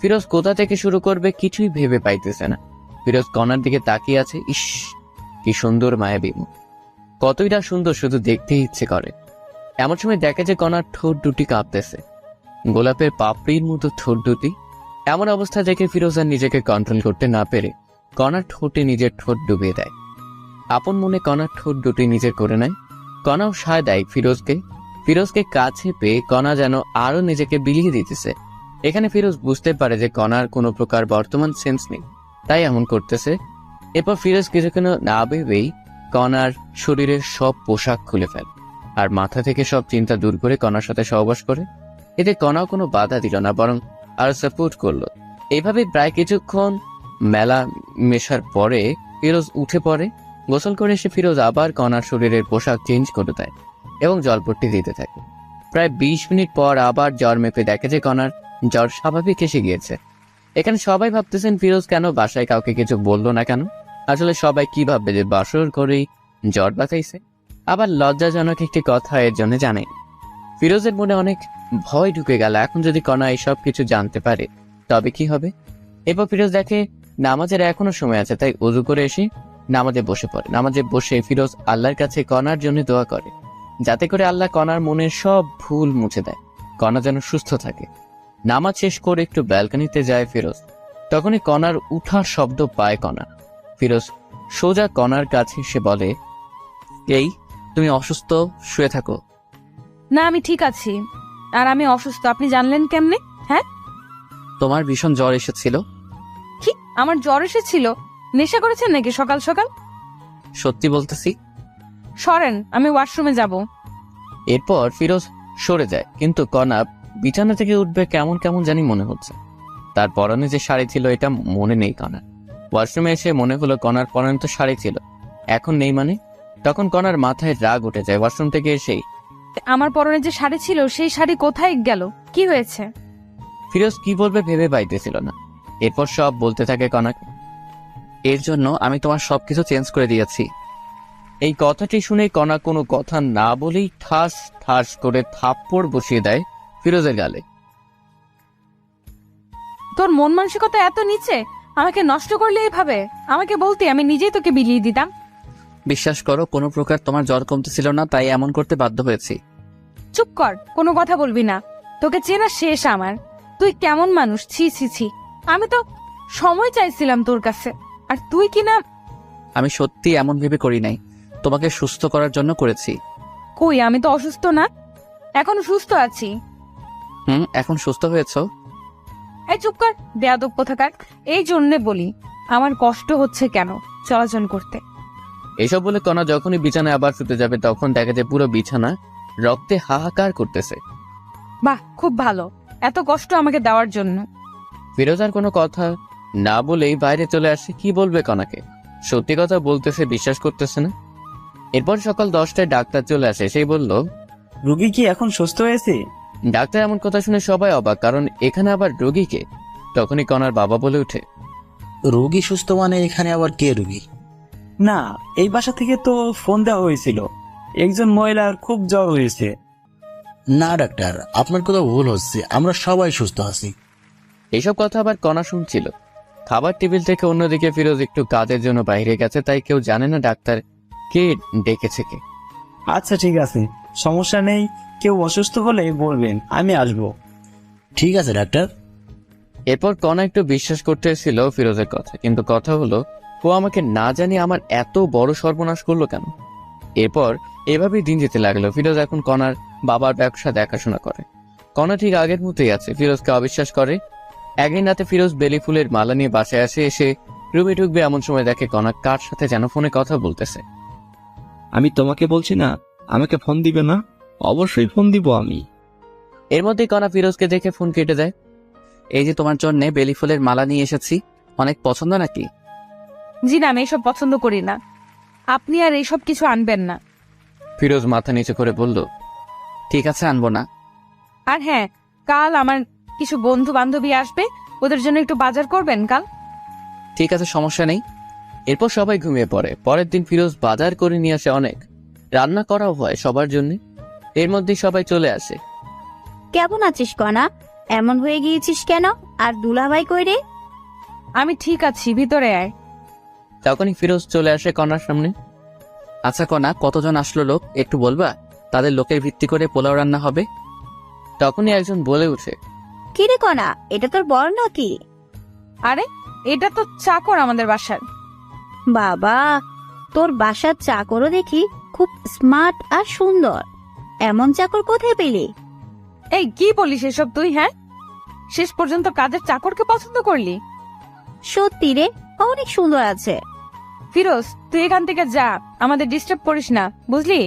ফিরোজ কোথা থেকে শুরু করবে কিছুই ভেবে পাইতেছে না। ফিরোজ কণার দিকে তাকিয়ে আছে। ইস, কি সুন্দর মায়াবী মুখ, কতই না সুন্দর, শুধু দেখতেই ইচ্ছে করে। এমন সময় দেখে যে কণার ঠোঁট দুটি কাঁপতেছে, গোলাপের পাপড়ির মতো ঠোঁট দুটি। এমন অবস্থা দেখে ফিরোজ আর নিজেকে কন্ট্রোল করতে না পেরে কণার ঠোঁটে নিজের ঠোঁট ডুবিয়ে দেয়। আপন মনে কণার ঠোঁট দুটি নিজের করে নেয়। কণাও সায় দেয় ফিরোজকে। ফিরোজকে কাছে পেয়ে কণা যেন আরো নিজেকে বিলিয়ে দিতেছে। এখানে ফিরোজ বুঝতে পারে যে কণার কোনো প্রকার বর্তমান সেন্স নেই, তাই এমন করতেছে। এরপর ফিরোজ কিছুক্ষণ না ভেবেই কণার শরীরের সব পোশাক খুলে ফেলে আর মাথা থেকে সব চিন্তা দূর করে কণার সাথে সহবাস করে। এতে কণাও কোনো বাধা দিল না, বরং আরো সাপোর্ট করলো। এইভাবে প্রায় কিছুক্ষণ মেলা মেশার পরে ফিরোজ উঠে পড়ে। গোসল করে এসে ফিরোজ আবার কণার শরীরের পোশাক চেঞ্জ করে দেয় এবং জলপট্টি দিতে থাকে। প্রায় 20 মিনিট পর আবার জ্বর মেপে দেখে যে কণার জ্বর স্বাভাবিক এসে গিয়েছে। এখানে সবাই ভাবতেছেন ফিরোজ কেন বাসায় কাউকে কিছু বললো না কেন। আসলে সবাই কি ভাববে যে বাসর করেই জ্বর বাঁচাইছে। আবার লজ্জাজনক একটি কথা এর জন্য জানেন। ফিরোজের মনে অনেক ভয় ঢুকে গেল, এখন যদি কণা এইসব কিছু জানতে পারে তবে কি হবে। এরপর ফিরোজ দেখে নামাজের এখনো সময় আছে, তাই ওযু করে এসে নামাজে বসে পড়ে। নামাজে বসে ফিরোজ আল্লাহর কাছে কণার জন্য দোয়া করে, যাতে করে আল্লাহ কণার মনের সব ভুল মুছে দেয়, কণা যেন সুস্থ থাকে। নামাজ শেষ করে একটু ব্যালকনিতে যায় ফিরোজ। তখনই কণার উঠার শব্দ পায় কণা। ফিরোজ সোজা কণার কাছে এসে বলে, এই তুমি অসুস্থ, শুয়ে থাকো। না, আমি ঠিক আছি। আর আমি অসুস্থ আপনি জানলেন কেমনে? হ্যাঁ, তোমার ভীষণ জ্বর এসেছিল। কি আমার জ্বর এসেছিল? নেশা করেছেন নাকি সকাল সকাল? সত্যি বলতেছি। সরেন, আমি ওয়াশরুমে যাব। এরপর ফিরোজ সরে যায়, কিন্তু কণা বিছানা থেকে উঠবে কেমন কেমন জানি মনে হচ্ছে। তার পরনে যে শাড়ি ছিল এটা মনে নেই কণার। ওয়াশরুমে এসে মনে হলো কণার পরনে তো শাড়ি ছিল, এখন নেই মানে। তখন কণার মাথায় রাগ উঠে যায়। ওয়াশরুম থেকে এসেই আমার পরনে যে শাড়ি ছিল সেই শাড়ি কোথায় গেল? কি হয়েছে? ফিরোজ কি বলবে ভেবে পাইতেছিল না। এরপর সব বলতে থাকে কণাকে, এর জন্য আমি তোমার সবকিছু চেঞ্জ করে দিয়েছি। এই কথাটি শুনে কণা কোনো কথা না বলেই ঠাস ঠাস করে থাপ্পড় বসিয়ে দেয় ফিরোজের গালে। তোর মন মানসিকতা এত নিচে, আমাকে নষ্ট করলে এইভাবে? আমাকে বলতে আমি নিজেই তোকে বিলিয়ে দিতাম। বিশ্বাস করো, কোনো প্রকার তোমার জ্বর কমতেছিল না, তাই এমন করতে বাধ্য হয়েছি। চুপ কর, কোনো কথা বলবি না। তোকে চেনা শেষ আমার। তুই কেমন মানুষ, ছি ছি ছি। আমি তো সময় চাইছিলাম তোর কাছে, আর তুই কিনা। আমি সত্যি এমন ভেবে করি নাই, তোমাকে সুস্থ করার জন্য করেছি। কই, আমি তো অসুস্থ না, এখন সুস্থ আছি। এখন সুস্থ হয়েছো? এই চুপ কর, বেয়াদব কোথাকার। এই জন্যে বলি আমার কষ্ট হচ্ছে কেন চলাচল করতে। এসব বলে কণা যখনই বিছানায় আবার শুতে যাবে তখন দেখা যায় পুরো বিছানা রক্তে হাহাকার করতেছে। বাহ, খুব ভালো, এত কষ্ট আমাকে দেওয়ার জন্য। ফিরোজ আর কোনো কথা না বলেই বাইরে চলে আসে। কি বলবে কনাকে? সত্যি কথা বলতেছে, বিশ্বাস করতেছে না। এরপর সকাল 10টায় ডাক্তার চলে আসে। সেই বলল, রুগী কি এখন সুস্থ হয়েছে? ডাক্তার এমন কথা শুনে সবাই অবাক, কারণ এখানে আবার রোগীকে। তখনই কনার বাবা বলে ওঠে, রোগী সুস্থ মানে এখানে আবার কে রোগী? না, এই বাসা থেকে তো ফোন দেওয়া হয়েছিল, একজন মহিলার খুব জ্বর হয়েছে। না ডাক্তার, আপনার কোথাও ভুল হচ্ছে, আমরা সবাই সুস্থ আছি। এইসব কথা আবার কণা শুনছিল। খাবার টেবিল থেকে অন্যদিকে ফিরোজ একটু কাজের জন্য বাইরে গেছে, তাই কেউ জানে না ডাক্তার কে ডেকেছে কে। আচ্ছা ঠিক আছে, সমস্যা নেই, কেউ অসুস্থ হলে বলবেন, আমি আসবো। ঠিক আছে ডাক্তার। এরপর কণা একটু বিশ্বাস করতে ছিল ফিরোজের কথা, কিন্তু কথা হলো ও আমাকে না জানি আমার এত বড় সর্বনাশ করলো কেন। এরপর এভাবেই দিন যেতে লাগলো। ফিরোজ এখন কণার বাবার ব্যবসা দেখাশোনা করে। কণা ঠিক আগের মতোই আছে, ফিরোজকে অবিশ্বাস করে। একদিন রাতে ফিরোজ বেলি ফুলের মালা নিয়ে বাসায় আসে। এসে রুমে ঢুকবে এমন সময় দেখে কণা কার সাথে যেন ফোনে কথা বলতেছে। আমি তোমাকে বলছি না আমাকে ফোন দিবে না? অবশ্যই ফোন দিব আমি। এর মধ্যেই কণা ফিরোজকে দেখে ফোন কেটে দেয়। এই যে তোমার জন্য বেলি ফুলের মালা নিয়ে এসেছি, অনেক পছন্দ নাকি? জি না, আমি এইসব পছন্দ করি না, আপনি আর এইসব কিছু আনবেন না। ফিরোজ মাথা নিচু করে বলল, ঠিক আছে, আনবো না। আর হ্যাঁ, কাল আমার কিছু বন্ধু বান্ধবী আসবে, ওদের জন্য একটু বাজার করবেন কাল। ঠিক আছে, সমস্যা নেই। এরপর সবাই ঘুমিয়ে পড়ে। পরের দিন ফিরোজ বাজার করে নিয়ে আসে অনেক, রান্না করাও হয় সবার জন্য। এর মধ্যেই সবাই চলে আসে। কেমন আছিস কণা? এমন হয়ে গিয়েছিস কেন? আর দুলাভাই কই রে? আমি ঠিক আছি, ভিতরে আয়। তখনই ফিরোজ চলে আসে কণার সামনে। আচ্ছা কণা, কতজন আসলো লোক একটু বলবা? তাদের লোকের ভিত্তি করে পোলাও রান্না হবে। তখনই একজন বলে উঠে, কি রে কণা, এটা তোর বর নাকি? আরে, এটা তো চাকর আমাদের বাসার। বাবা, তোর বাসার চাকরও দেখি খুব স্মার্ট আর সুন্দর। এমন চাকর কোথায় পেলি? এই কি বলিস এসব তুই? হ্যাঁ, শেষ পর্যন্ত কাজের চাকরকে পছন্দ করলি? সত্যি রে, অনেক সুন্দর আছে। ফিরোজ, তুই এখান থেকে যা, আমাদের ডিস্টার্ব করিস না, বুঝলি?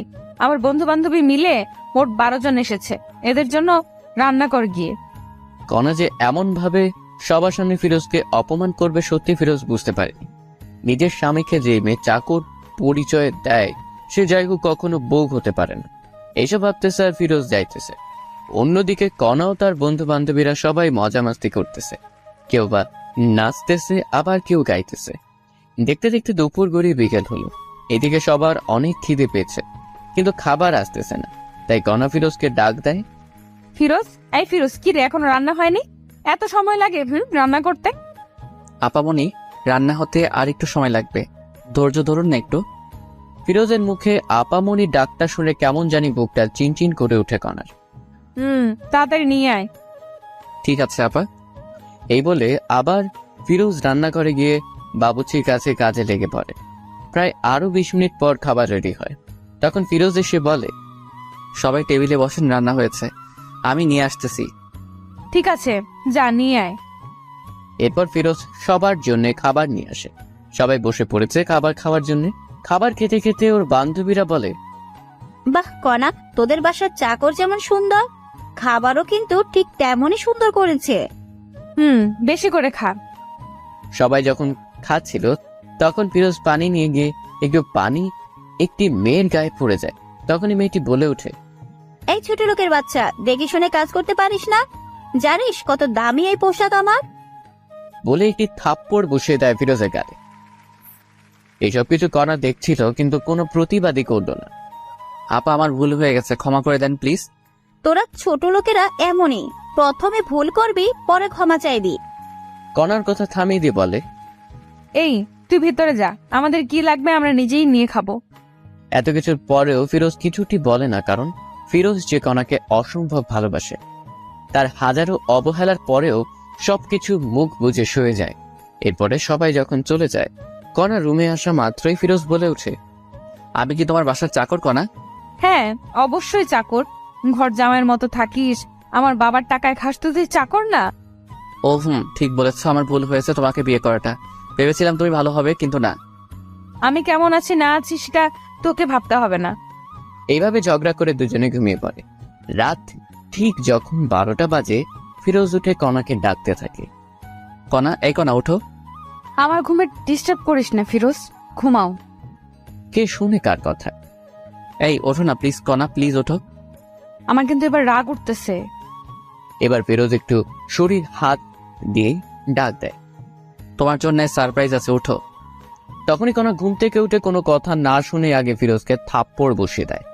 আমার বন্ধু বান্ধবী মিলে মোট 12 জন এসেছে, এদের জন্য রান্না কর গিয়ে। কণা যে এমন ভাবে সবার সামনে ফিরোজকে অপমান করবে সত্যি ফিরোজ বুঝতে পারেনি। নিজের স্বামীকে যে মেয়ে চাকর পরিচয় দেয়, সে যাই হোক কখনো বউ হতে পারে না। এইসব ভাবতেছে আর ফিরোজ যাইতেছে। অন্যদিকে কণাও তার বন্ধু বান্ধবীরা সবাই মজা মাস্তি করতেছে, কেউ বা নাচতেছে, আবার কেউ গাইতেছে। দেখতে দেখতে দুপুর গড়িয়ে বিকেল হলো। এদিকে সবার অনেক খিদে পেয়েছে, কিন্তু খাবার আসতেছে না। তাই কণা ফিরোজকে ডাক দেয়। ফিরোজ, এই ফিরোজ, কি রে, এখনো রান্না হয়নি? এত সময় লাগে রান্না করতে? আপামনি, রান্না হতে আর একটু সময় লাগবে, ধৈর্য ধরুন না একটু। ফিরোজের মুখে আপামনি ডাকটা শুনে কেমন জানি বুকটা চিনচিন করে উঠে কণার। তাড়াতাড়ি নিয়ে আয়। ঠিক আছে আপা। এই বলে আবার ফিরোজ রান্নাঘরে গিয়ে বাবুর্চির কাছে কাজে লেগে পড়ে। প্রায় আরো 20 মিনিট পর খাবার রেডি হয়। তখন ফিরোজ এসে বলে, সবাই টেবিলে বসেন, রান্না হয়েছে, আমি নিয়ে আসতেছি। ঠিক আছে, যা নিয়ে আয়। এরপর ফিরোজ সবার জন্য খাবার নিয়ে আসে। সবাই বসে পড়েছে খাবার খাওয়ার জন্য। খাবার খেতে খেতে ওর বান্ধবীরা বলে, বাহ কণা, তোদের বাসার চাকর যেমন সুন্দর, খাবারও কিন্তু ঠিক তেমনই সুন্দর করেছে। বেশি করে খা। সবাই যখন খাচ্ছিল তখন ফিরোজ পানি নিয়ে গিয়ে একটু পানি একটি মেয়ের গায়ে পড়ে যায়। তখনই মেয়েটি বলে ওঠে, এই ছোট লোকের বাচ্চা, দেখে শুনে কাজ করতে পারিস না? জানিস কত দামি এই পোশাক আমার? বলে একটি থাপ্পড় বসিয়ে দেয় ফিরোজের গায়ে। এইসব কিছু কণা দেখছিল, কিন্তু কোনো প্রতিবাদই করল না। আপা, আমার ভুল হয়ে গেছে, ক্ষমা করে দেন প্লিজ। তোরা ছোট লোকেরা এমনই, প্রথমে ভুল করবি, পরে ক্ষমা চাইবি। কণার কথা থামিয়ে দিয়ে বলে, এই তুই ভিতরে যা, আমাদের কি লাগবে আমরা নিজেই নিয়ে খাবো। এত কিছুর পরেও ফিরোজ কিছুটি বলে না, কারণ ফিরোজ যে কণাকে অসম্ভব ভালোবাসে। তার হাজারো অবহেলার পরেও সবকিছু মুখ বুজে সয়ে যায়। এরপরে সবাই যখন চলে যায়, কণা রুমে আসা মাত্রই ফিরোজ বলে ওঠে, আমি কি তোমার বাসার চাকর কণা? হ্যাঁ, অবশ্যই চাকর। ঘর জামাইয়ের মতো থাকিস, আমার বাবার টাকায় খাস, তুই চাকর না? ও ঠিক বলেছ, আমার ভুল হয়েছে তোমাকে বিয়ে করাটা। ভেবেছিলাম তুমি ভালো হবে, কিন্তু না। আমি কেমন আছি না আছি সেটা তোকে ভাবতে হবে না। এইভাবে ঝগড়া করে দুজনে ঘুমিয়ে পড়ে। রাত ঠিক যখন 12টা বাজে ফিরোজ উঠে কণাকে ডাকতে থাকে। কণা, এই কণা ওঠো। আমার ঘুমে ডিস্টার্ব করিস না ফিরোজ, ঘুমাও। কে শুনে কার কথা? এই ওঠো না প্লিজ কণা, প্লিজ ওঠো। আমার কিন্তু এবার রাগ উঠতেছে। এবার ফিরোজ একটু শরীর হাত দিয়ে ডাক দেয়। তোমার জন্য সারপ্রাইজ আছে, ওঠো। তখনই কণা ঘুম থেকে উঠে কোনো কথা না শুনে আগে ফিরোজকে থাপ্পড় বসিয়ে দেয়।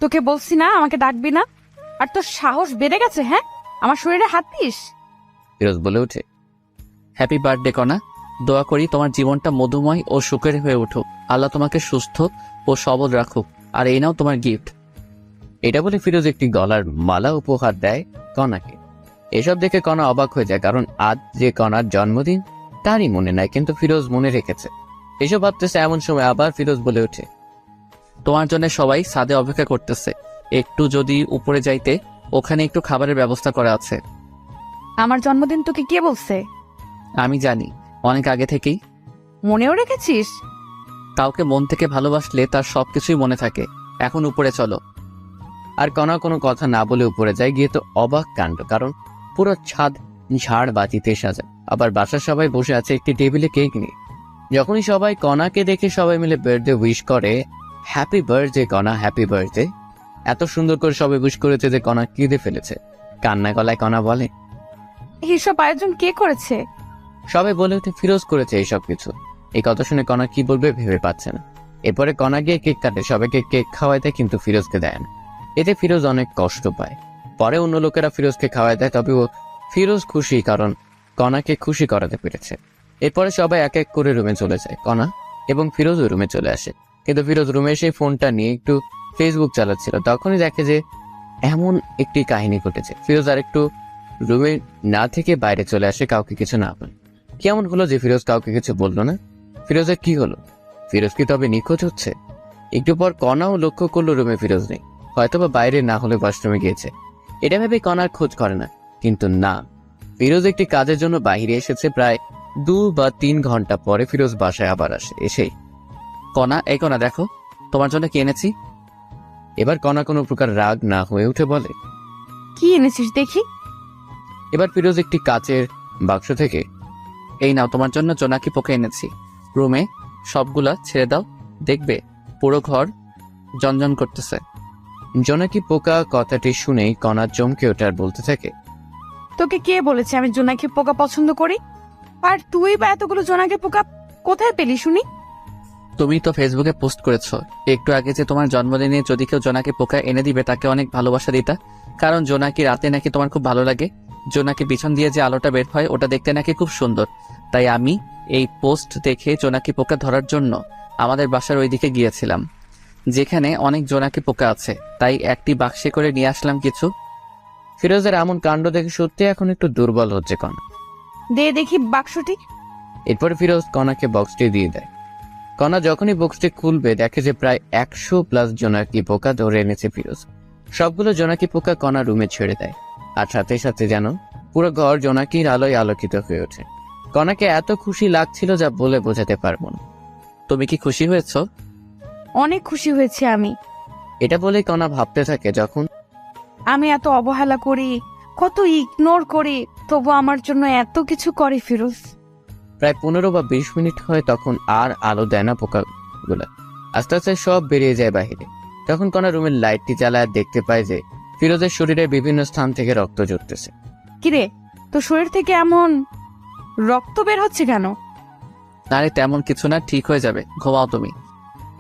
তোকে বলছি না আমাকে ডাকবি না, আর তোর সাহস বেড়ে গেছে। হ্যাঁ, আমার শরীরে হাত দিস। ফিরোজ বলে ওঠে, হ্যাপি বার্থডে কণা। দোয়া করি তোমার জীবনটা মধুময় ও সুখের হয়ে উঠুক। আল্লাহ তোমাকে সুস্থ ও সবল রাখুক। আর এই নাও তোমার গিফট। এটা বলে ফিরোজ একটি গলার মালা উপহার দেয় কণাকে। এসব দেখে কণা অবাক হয়ে যায়, কারণ আজ যে কণার জন্মদিন তারই মনে নাই, কিন্তু ফিরোজ মনে রেখেছে। এসব ভাবতেছে এমন সময় আবার ফিরোজ বলে ওঠে, তোমার জন্য সবাই ছাদে অপেক্ষা করতেছে। একটু যদি উপরে যাইতে, ওখানে একটু খাবারের ব্যবস্থা করা আছে। আমার জন্মদিন তোকে কে বলছে? আমি জানি, অনেক আগে থেকেই। মনেও রেখেছিস? কাউকে মন থেকে ভালোবাসলে তার সবকিছুই মনে থাকে। এখন উপরে চলো। আর কণা কোনো কথা না বলে উপরে যায়। গিয়ে তো অবাক কাণ্ড, কারণ পুরো ছাদ ঝাড় বাতিতে সাজা। আবার বাসার সবাই বসে আছে একটি টেবিলে কেক নিয়ে। যখনই সবাই কণাকে দেখে সবাই মিলে বার্থডে উইশ করে, হ্যাপি বার্থডে কণা, হ্যাপি বার্থডে। এত সুন্দর করে সবাই উইশ করেছে যে কণা কেঁদে ফেলেছে। কান্না গলায় কণা বলে, এইসব আয়োজন কে করেছে? সবাই বলে ওঠে ফিরোজ করেছে এইসব কিছু। এই কথা শুনে কণা কি বলবে ভেবে পাচ্ছে না। এরপরে কণা গিয়ে কেক কাটে, সবাইকে কেক খাওয়ায় দেয়, কিন্তু ফিরোজকে দেয় না। এতে ফিরোজ অনেক কষ্ট পায়। পরে অন্য লোকেরা ফিরোজকে খাওয়ায় দেয়, তবে ফিরোজ খুশি, কারণ কণাকে খুশি করাতে পেরেছে। এরপরে সবাই এক এক করে রুমে চলে যায়। কণা এবং ফিরোজও রুমে চলে আসে, কিন্তু ফিরোজ রুমে এসে ফোনটা নিয়ে একটু ফেসবুক চালাচ্ছিল। তখনই দেখে যে এমন একটি কাহিনী ঘটেছে। ফিরোজ আর একটু রুমে না থেকে বাইরে চলে আসে, কাউকে কিছু না বলে। কেমন হলো যে ফিরোজ কাউকে কিছু বললো না? ফিরোজের কি হলো? ফিরোজ কি তবে নিখোঁজ হচ্ছে? একটু পর কণাও লক্ষ্য করলো রুমে ফিরোজ নেই, হয়তোবা বাইরে না হলে ওয়াশরুমে গিয়েছে। এটা ভেবে কণার খোঁজ করে না, কিন্তু না, ফিরোজ একটি কাজের জন্য বাইরে এসেছে। প্রায় 2 বা 3 ঘন্টা পরে ফিরোজ বাসায় আবার আসে। এসেই, কণা, এই কণা দেখো, তোমার জন্য কি এনেছি। এবার কণা কোনো প্রকার রাগ না হয়ে উঠে বলে, কি এনেছিস দেখি। এবার ফিরোজ একটি কাচের বাক্স থেকে, এই নাও তোমার জন্য জোনাকি পোকা এনেছি। রুমে সবগুলা ছেড়ে দাও, দেখবে পুরো ঘর জনজন করতেছে। জোনাকি পোকা কথাটি শুনেই কণা চমকে ওঠে আর বলতে থাকে, তোকে কে বলেছে আমি জোনাকি পোকা পছন্দ করি? আর তুই বা এতগুলো জোনাকি পোকা কোথায় পেলি শুনি? তুমি তো ফেসবুকে পোস্ট করেছো একটু আগে যে তোমার জন্মদিনে যদি কেউ জোনাকি পোকা এনে দিবে তাকে অনেক ভালোবাসা দিতা, কারণ জোনাকি রাতে নাকি তোমার খুব ভালো লাগে। জোনাকি পিছন দিয়ে যে আলোটা বের হয় ওটা দেখতে নাকি খুব সুন্দর। তাই আমি এই পোস্ট দেখে জোনাকি পোকা ধরার জন্য আমাদের বাসার ওইদিকে গিয়েছিলাম, যেখানে অনেক জোনাকি পোকা আছে। তাই একটি বাক্সে করে নিয়ে আসলাম কিছু। ফিরোজের এমন কাণ্ড দেখে সত্যি এখন একটু দুর্বল হচ্ছে কণা। দে দেখি বাক্সটি। এরপরে ফিরোজ কণাকে বক্সটি দিয়ে দেয়। কণা যখনই বক্সটি খুলবে দেখে যে প্রায় 100+ জোনাকি পোকা ধরে এনেছে ফিরোজ। সবগুলো জোনাকি পোকা কণা রুমে ছেড়ে দেয়, আর সাথে সাথে যেন পুরো ঘর জোনাকির আলোয় আলোকিত হয়ে ওঠে। কণাকে এত খুশি লাগছিল যা বলে বোঝাতে পারবো না। তুমি কি খুশি হয়েছো? অনেক খুশি হয়েছি আমি। এটা বলে কণা ভাবতে থাকে, যখন আমি এত অবহেলা করি, কত ইগনোর করি, তবু আমার জন্য এত কিছু করে ফিরোজ। প্রায় 15 বা 20 মিনিট হয়, তখন আর আলো দেয় না পোকাগুলা। আস্তে আস্তে সব বেরিয়ে যায় বাহিরে। তখন কণা রুমের লাইটটি জ্বালায় দেখতে পায় যে ফিরোজের শরীরের বিভিন্ন স্থান থেকে রক্ত ঝরতেছে। কিরে, তোর শরীর থেকে এমন রক্ত বের হচ্ছে কেন? আরে তেমন কিছু না, ঠিক হয়ে যাবে, ঘুমাও তুমি।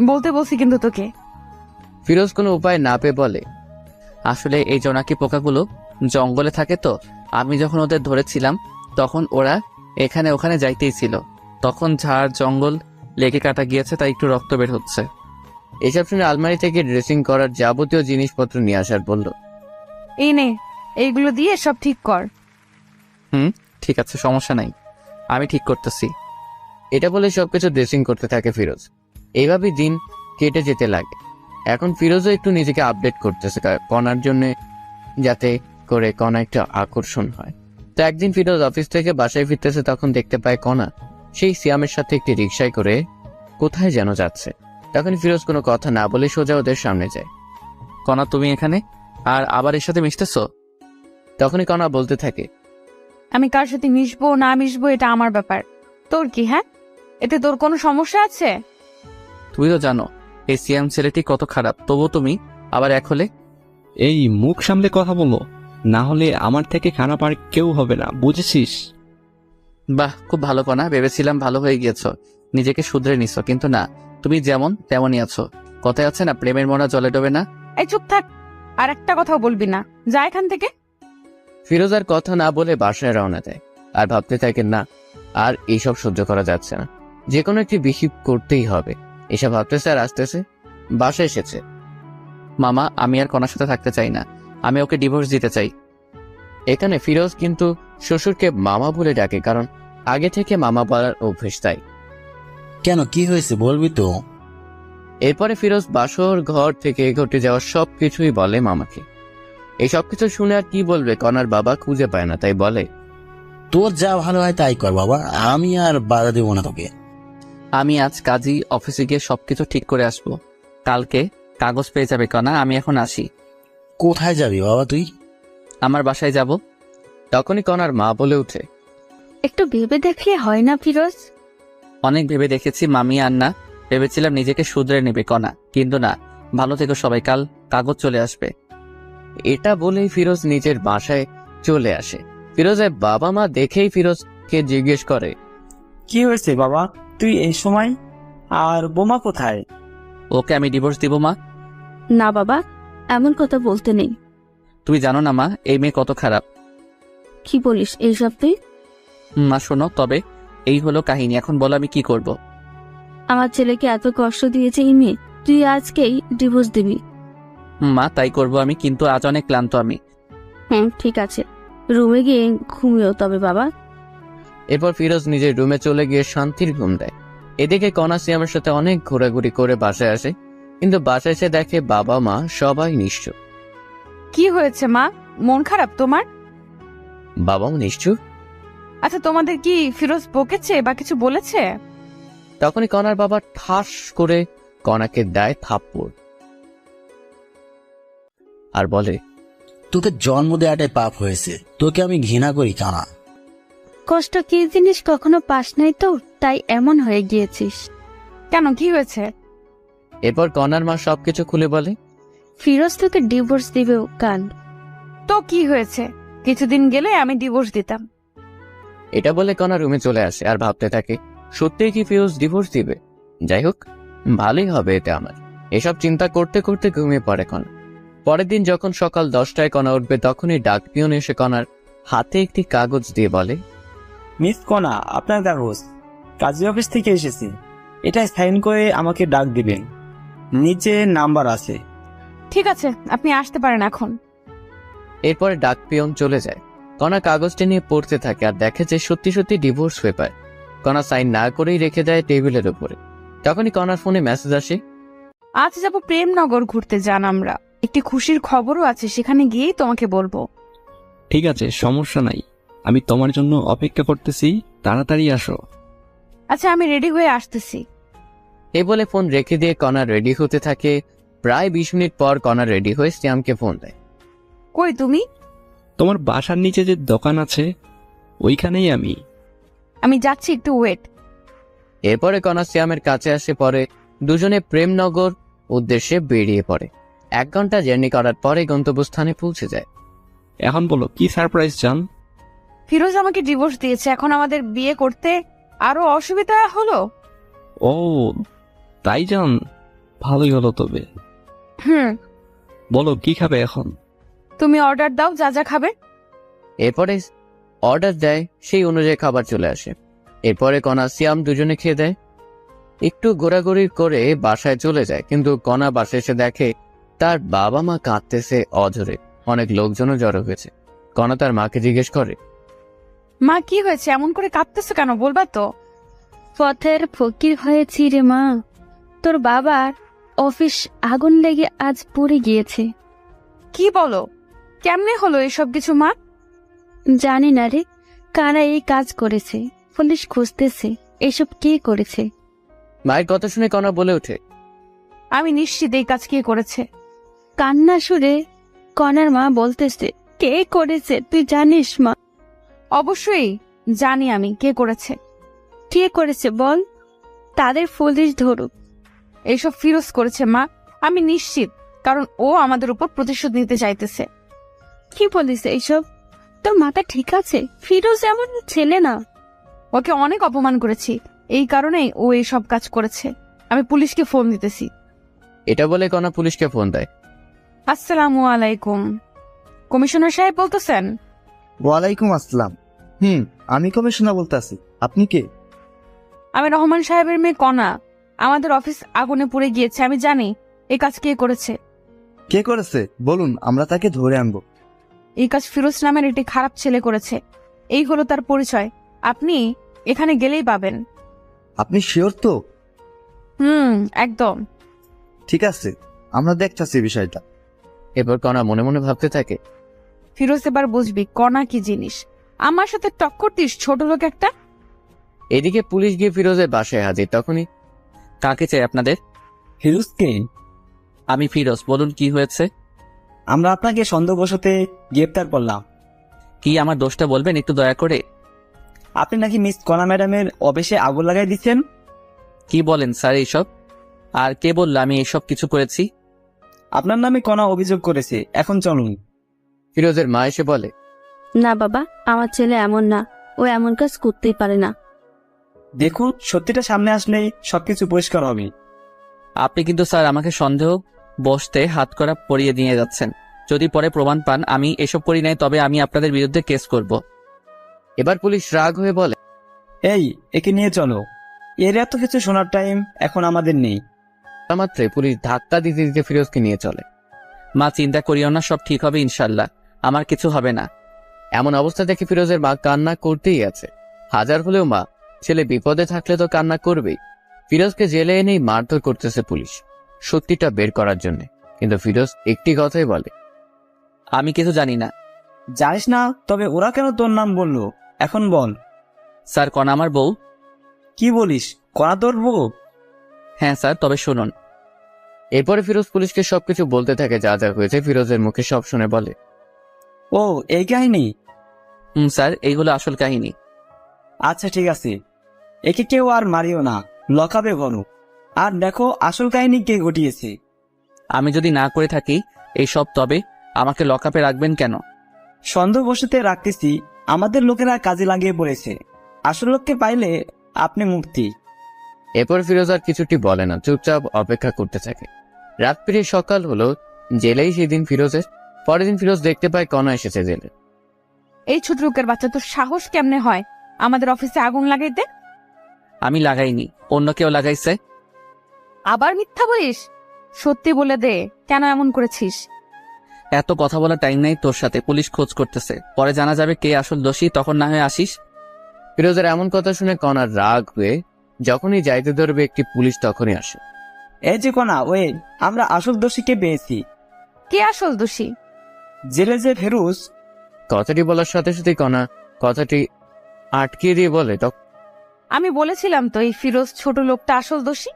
বলতে বলছি কিন্তু তোকে। ফিরোজ কোনো উপায় না পেয়ে বলে, আসলে এই জোনাকি পোকাগুলো জঙ্গলে থাকে, তো আমি যখন ওদের ধরেছিলাম তখন ওরা এখানে ওখানে যাইতেই ছিল। তখন ঝাড় জঙ্গল লেগে কাটা গিয়েছে, তাই একটু রক্ত বের হচ্ছে। এসব শুনে আলমারি থেকে ড্রেসিং করার যাবতীয় জিনিসপত্র নিয়ে আসার বলল, এই নে, এইগুলো দিয়ে সব ঠিক কর। ঠিক আছে, সমস্যা নাই, আমি ঠিক করতেছি। এটা বলে সবকিছু ড্রেসিং করতে থাকে ফিরোজ। এইভাবেই দিন কেটে যেতে লাগে। এখন ফিরোজও একটু নিজেকে আপডেট করতেছে কণার জন্য, যাতে করে কণা একটা আকর্ষণ হয়। তো একদিন ফিরোজ অফিস থেকে বাসায় ফিরতেছে, তখন দেখতে পায় কণা সেই সিয়ামের সাথে একটি রিকশায় করে কোথায় যেন যাচ্ছে। তখন ফিরোজ কোনো কথা না বলে সোজা ওদের সামনে যায়। কণা তুমি এখানে আর আবার এর সাথে মিশতেছো? তখনই কণা বলতে থাকে, আমি কার সাথে মিশবো না মিশবো এটা আমার ব্যাপার, তোর কি? হ্যাঁ, এতে তোর কোনো সমস্যা আছে? তুমি তো জানো এই সিয়াম ছেলেটি কত খারাপ, তবু তুমি আবার এক হলে। এই মুখ সামলে কথা বলো, না হলে আমার থেকে খারাপ আর কেউ হবে না, বুঝেছিস? বাহ, খুব ভালো কণা, ভেবেছিলাম ভালো হয়ে গিয়েছো, নিজেকে শুধরে নিছো, কিন্তু না, তুমি যেমন তেমনই আছো। কথায় আছে না, প্রেমের মরা জলে ডোবে না। এই চুপ থাক, আর একটা কথাও বলবি না, যা এখান থেকে। ফিরোজ আর কথা না বলে বাসায় রওনা দেয়। আর ভাবতে থাকেন, না আর এইসব সহ্য করা যাচ্ছে না, যে কোনো একটি বিহিব করতেই হবে। এসব ভাবতেছে আর আসতেছে বাসায় এসেছে। মামা, আমি আর কণার সাথে থাকতে চাই না, আমি ওকে ডিভোর্স দিতে চাই। এখানে ফিরোজ কিন্তু শ্বশুরকে মামা বলে ডাকে, কারণ আগে থেকে মামা বলার অভ্যেস তাই। কেন, কি হয়েছে বলবি তো? এরপরে ফিরোজ বাসর ঘর থেকে ঘটে যাওয়া সবকিছুই বলে মামাকে। এই সবকিছু শুনে আর কি বলবে, কণার বাবা খুঁজে পায় না, তাই বলে, তোর যা ভালো হয় তাই কর বাবা, আমি আর বাধা দেবো না তোকে। আমি আজ কাজী অফিসে গিয়ে সবকিছু ঠিক করে আসবো, কালকে কাগজ পেয়ে যাবে কণা, আমি এখন আসি। কোথায় যাবি বাবা তুই? আমার বাসায় যাব। তখনই কণার মা বলে উঠে, একটু ভেবে দেখলে হয় না ফিরোজ? অনেক ভেবে দেখেছি মামি, আর না, ভেবেছিলাম নিজেকে শুধরে নেবে কণা, কিন্তু না। ভালো থেকো সবাই, কাল কাগজ চলে আসবে। এটা বলেই ফিরোজ নিজের বাসায় চলে আসে। ফিরোজের বাবা মা দেখেই ফিরোজকে জিজ্ঞেস করে, কি হয়েছে বাবা, তুই এই সময়? আর বোমা কোথায়? ওকে আমি ডিভোর্স দিব মা। না বাবা, এমন কথা বলতে নেই। তুমি জানো না মা, এই মেয়ে কত খারাপ। কি বলিস এইসব তুই? মা শোনো, তবে এই হলো কাহিনী, এখন বলো আমি কি করব। আমার ছেলেকে এত কষ্ট দিয়েছে এই মেয়ে, তুই আজকেই ডিভোর্স দিবি? মা তাই করব আমি, কিন্তু আজ অনেক ক্লান্ত আমি। হ্যাঁ ঠিক আছে, রুমে গিয়ে ঘুমিও তবে বাবা। এরপর ফিরোজ নিজের রুমে চলে গিয়ে শান্তির ঘুম দেয়। এদিকে কণা সিয়ামের সাথে অনেক ঘোরাঘুরি করে বাসায় আসে, কিন্তু বাসায় এসে দেখে বাবা মা সবাই নিশ্চুপ। কি হয়েছে মা, মন খারাপ তোমার? বাবাও নিশ্চুপ। আচ্ছা, তোমাদের কি ফিরোজ বকেছে বা কিছু বলেছে? তখনই কণার বাবা ঠাস করে কণাকে দেয় থাপ্পড় আর বলে, তোকে জন্ম দেওয়াটাই পাপ হয়েছে, তোকে আমি ঘৃণা করি কানা। কষ্ট কি জিনিস কখনো পাস নাই তো, তাই এমন হয়ে গিয়েছিস। কেন, কি হয়েছে? এরপর কণার মা সবকিছু খুলে বলে, ফিরোজ তোকে ডিভোর্স দিবে কাল। তো কি হয়েছে, কিছুদিন গেলে আমি ডিভোর্স দিতাম। এটা বলে কণা রুমে চলে আসে আর ভাবতে থাকে, সত্যিই কি ফিরোজ ডিভোর্স দিবে? যাই হোক, ভালোই হবে এতে আমার। এসব চিন্তা করতে করতে ঘুমিয়ে পড়ে কণা। পরের দিন যখন সকাল 10টায় কণা উঠবে, তখনই ডাক পিয়ন এসে কণার হাতে একটি কাগজ দিয়ে বলে, মিস কণা, আপনার কাগজ, কাজী অফিস থেকে এসেছে, এটা সাইন করে আমাকে ডাক দিবেন, নিচে নাম্বার আছে। ঠিক আছে, আপনি আসতে পারেন এখন। এরপরে ডাক পিয়ন চলে যায়। কণা কাগজটি নিয়ে পড়তে থাকে আর দেখে যে সত্যি সত্যি ডিভোর্স পেপার। কণা সাইন না করেই রেখে দেয় টেবিলের উপরে। তখনই কণার ফোনে মেসেজ আসে, আজ যাব প্রেমনগর ঘুরতে, যান আমরা, একটি খুশির খবরও আছে, সেখানে গিয়েই তোমাকে বলবো। ঠিক আছে, সমস্যা নাই, আমি তোমার জন্য অপেক্ষা করতেছি, তাড়াতাড়ি আসো। আচ্ছা, আমি রেডি হয়ে আসতেছি। এই বলে ফোন রেখে দিয়ে কণা রেডি হতে থাকে। প্রায় 20 মিনিট পর কণা রেডি হয়ে শ্যামকে ফোন দেয়। কই তুমি? তোমার বাসার নিচে যে দোকান আছে ওইখানেই আমি। আমি যাচ্ছি, একটু ওয়েট। এরপরে কণা শ্যামের কাছে আসে, পরে দুজনে প্রেমনগর উদ্দেশ্যে বেরিয়ে পড়ে। 1 ঘন্টা জার্নি করার পরে গন্তব্যস্থানে পৌঁছে যায়। এখন বলো কি সারপ্রাইজ চান? ফিরোজ আমাকে ডিভোর্স দিয়েছে, এখন আমাদের বিয়ে করতে আরো অসুবিধা হলো। ও তাই জান, ভালোই হলো তবে। বলো কি খাবে এখন? তুমি অর্ডার দাও, যা যা খাবে। এরপরে অর্ডার দেয়, সেই অনুযায়ী খাবার চলে আসে। এরপরে কণা শ্যাম দুজনে খেয়ে দেয়। একটু ঘোরাঘুরি করে বাসায় চলে যায়, কিন্তু কণা বাসায় এসে দেখে তার বাবা মা কাঁদতেছে অঝরে। অনেক লোকজনও জড়ো হয়েছে। কণা তার মাকে জিজ্ঞেস করে, মা কি হয়েছে, এমন করে কাঁদতেছো কেন, বলবা তো? পথের ফকির হয়েছি রে মা, তোর বাবার অফিস আগুন লেগে আজ পুড়ে গিয়েছে। কি বলো, কেমনে হলো এসব কিছু মা? জানি না রে, কারা এই কাজ করেছে, পুলিশ খুঁজতেছে এসব কে করেছে। মায়ের কথা শুনে কণা বলে ওঠে, আমি নিশ্চিত এই কাজ কে করেছে। কান্না সুরে কনার মা বলতেছে, কে করেছে তুই জানিস মা? অবশ্যই জানি আমি কে করেছে। কে করেছে বল, তাদের পুলিশ ধরুক। এইসব ফিরোজ করেছে মা, আমি নিশ্চিত, কারণ ও আমাদের উপর প্রতিশোধ নিতে চাইতেছে। কি বলিস এইসব? তোর মাথা ঠিক আছে? ফিরোজ এমন ছেলে না। ওকে অনেক অপমান করেছি, এই কারণেই ও এই সব কাজ করেছে। আমি পুলিশকে ফোন দিতেছি। এটা বলে কণা পুলিশকে ফোন দেয়। আসসালামু আলাইকুম, কমিশনার সাহেব বলতেছেন? ওয়ালাইকুম আসসালাম। আমি কমিশনার বলতেছি, আপনি কে? আমি রহমান সাহেবের মেয়ে কণা। আমাদের অফিস আগুনে পুড়ে গিয়েছে, আমি জানি এই কাজ কে করেছে। কে করেছে বলুন, আমরা তাকে ধরে আনবো। এই কাজ ফিরোজ নামের একটি খারাপ ছেলে করেছে। এই হলো তার পরিচয়, আপনি এখানে গেলেই পাবেন। আপনি শিওর তো? একদম। ঠিক আছে, আমরা দেখতেছি বিষয়টা। এরপর কণা মনে মনে ভাবতে থাকে, ফিরোজ এবার বুঝবি কণা কি জিনিস। আমার সাথে টক্কর দিস ছোট লোক একটা। এদিকে পুলিশ গিয়ে ফিরোজের বাসায় হাজির। তখনই, কাকে চাই আপনাদের? ফিরোজকে? আমি ফিরোজ, বলুন কি হয়েছে? আমরা আপনাকে সন্দেহবশতে গ্রেপ্তার করলাম। কি আমার দোষটা বলবেন একটু দয়া করে? আপনি নাকি মিস কণা ম্যাডামের অফিসে আগুন লাগাই দিচ্ছেন। কি বলেন স্যার এইসব? আর কে বললো আমি এইসব কিছু করেছি? আপনার নামে কণা অভিযোগ করেছে, এখন চলুন। ফিরোজের মা এসে বলে, না বাবা, আমার ছেলে এমন না, ও এমন কাজ করতেই পারে না। দেখুন, সত্যিটা সামনে আসলে সবকিছু পরিষ্কার হবে। আপনি কিন্তু স্যার আমাকে সন্দেহ বসতে হাত করা পরিয়ে দিয়ে যাচ্ছেন। যদি পরে প্রমাণ পান আমি এসব করি নাই, তবে আমি আপনাদের বিরুদ্ধে কেস করব। এবার পুলিশ রাগ হয়ে বলে, এই, একে নিয়ে চলো। এর এত কিছু শোনার টাইম এখন আমাদের নেই। মাত্রে পুলিশ ধাক্কা দিতে দিতে ফিরোজকে নিয়ে চলে। মা চিন্তা করিও না, সব ঠিক হবে ইনশাল্লাহ, আমার কিছু হবে না। এমন অবস্থা দেখে ফিরোজের মা কান্না করতেই আছে। হাজার হলেও মা, ছেলে বিপদে থাকলে তো কান্না করবেই। ফিরোজকে জেলে এনেই মারধর করতেছে পুলিশ, সত্যিটা বের করার জন্য। কিন্তু ফিরোজ একটি কথাই বলে, আমি কিছু জানি না। জানিস না? তবে ওরা কেন তোর নাম বললো এখন বল। স্যার কণা আমার বউ। কি বলিস, কণা তোর বউ? হ্যাঁ স্যার, তবে শুনুন। এরপরে ফিরোজ পুলিশকে সবকিছু বলতে থাকে, যা যা হয়েছে। ফিরোজের মুখে সব শুনে বলে, ও এই কাহিনী? স্যার এইগুলো আসল কাহিনী। আচ্ছা ঠিক আছে, একে কেউ আর মারিও না, লকাবে ঘন। আর দেখো আসল কাহিনী কে ঘটিয়েছে। আমি যদি না করে থাকি এইসব, তবে আমাকে লকআপে রাখবেন কেন? সন্দেহবশতে রাখতেছি, আমাদের লোকেরা কাজে লাগিয়ে পড়েছে। আসল লোককে পাইলে আপনি মুক্তি। এরপর ফিরোজ আর কিছুটি বলে না, চুপচাপ অপেক্ষা করতে থাকে। রাত পেরিয়ে সকাল হলো। জেলেই সেদিন ফিরোজের। পরের দিন ফিরোজ দেখতে পায় কণা এসেছে জেলে। এই ছোট লোকের বাচ্চা, তোর সাহস কেমনে হয় আমাদের অফিসে আগুন লাগাইতে? আমি লাগাইনি, অন্য কেউ লাগাইছে। আবার মিথ্যা বলিস? সত্যি বলে দে, কেন এমন করেছিস? এত কথা বলার টাইম নাই তোর সাথে, পুলিশ খোঁজ করতেছে, পরে জানা যাবে কে আসল দোষী, তখন না হয় আসিস। ফিরোজের এমন কথা শুনে কণার রাগ হয়ে যখনই যাইতে ধরবে একটি পুলিশ তখনই আসে। এই যে কণা, ওয়ে, আমরা আসল দোষীকে পেয়েছি। কে আসল দোষী? জেলে যে ফেরুজ। কথাটি বলার সাথে সাথে কণা কথাটি আটকিয়ে দিয়ে বলে, আমি বলেছিলাম তো এই ফিরোজ ছোট লোকটা আসল দোষী।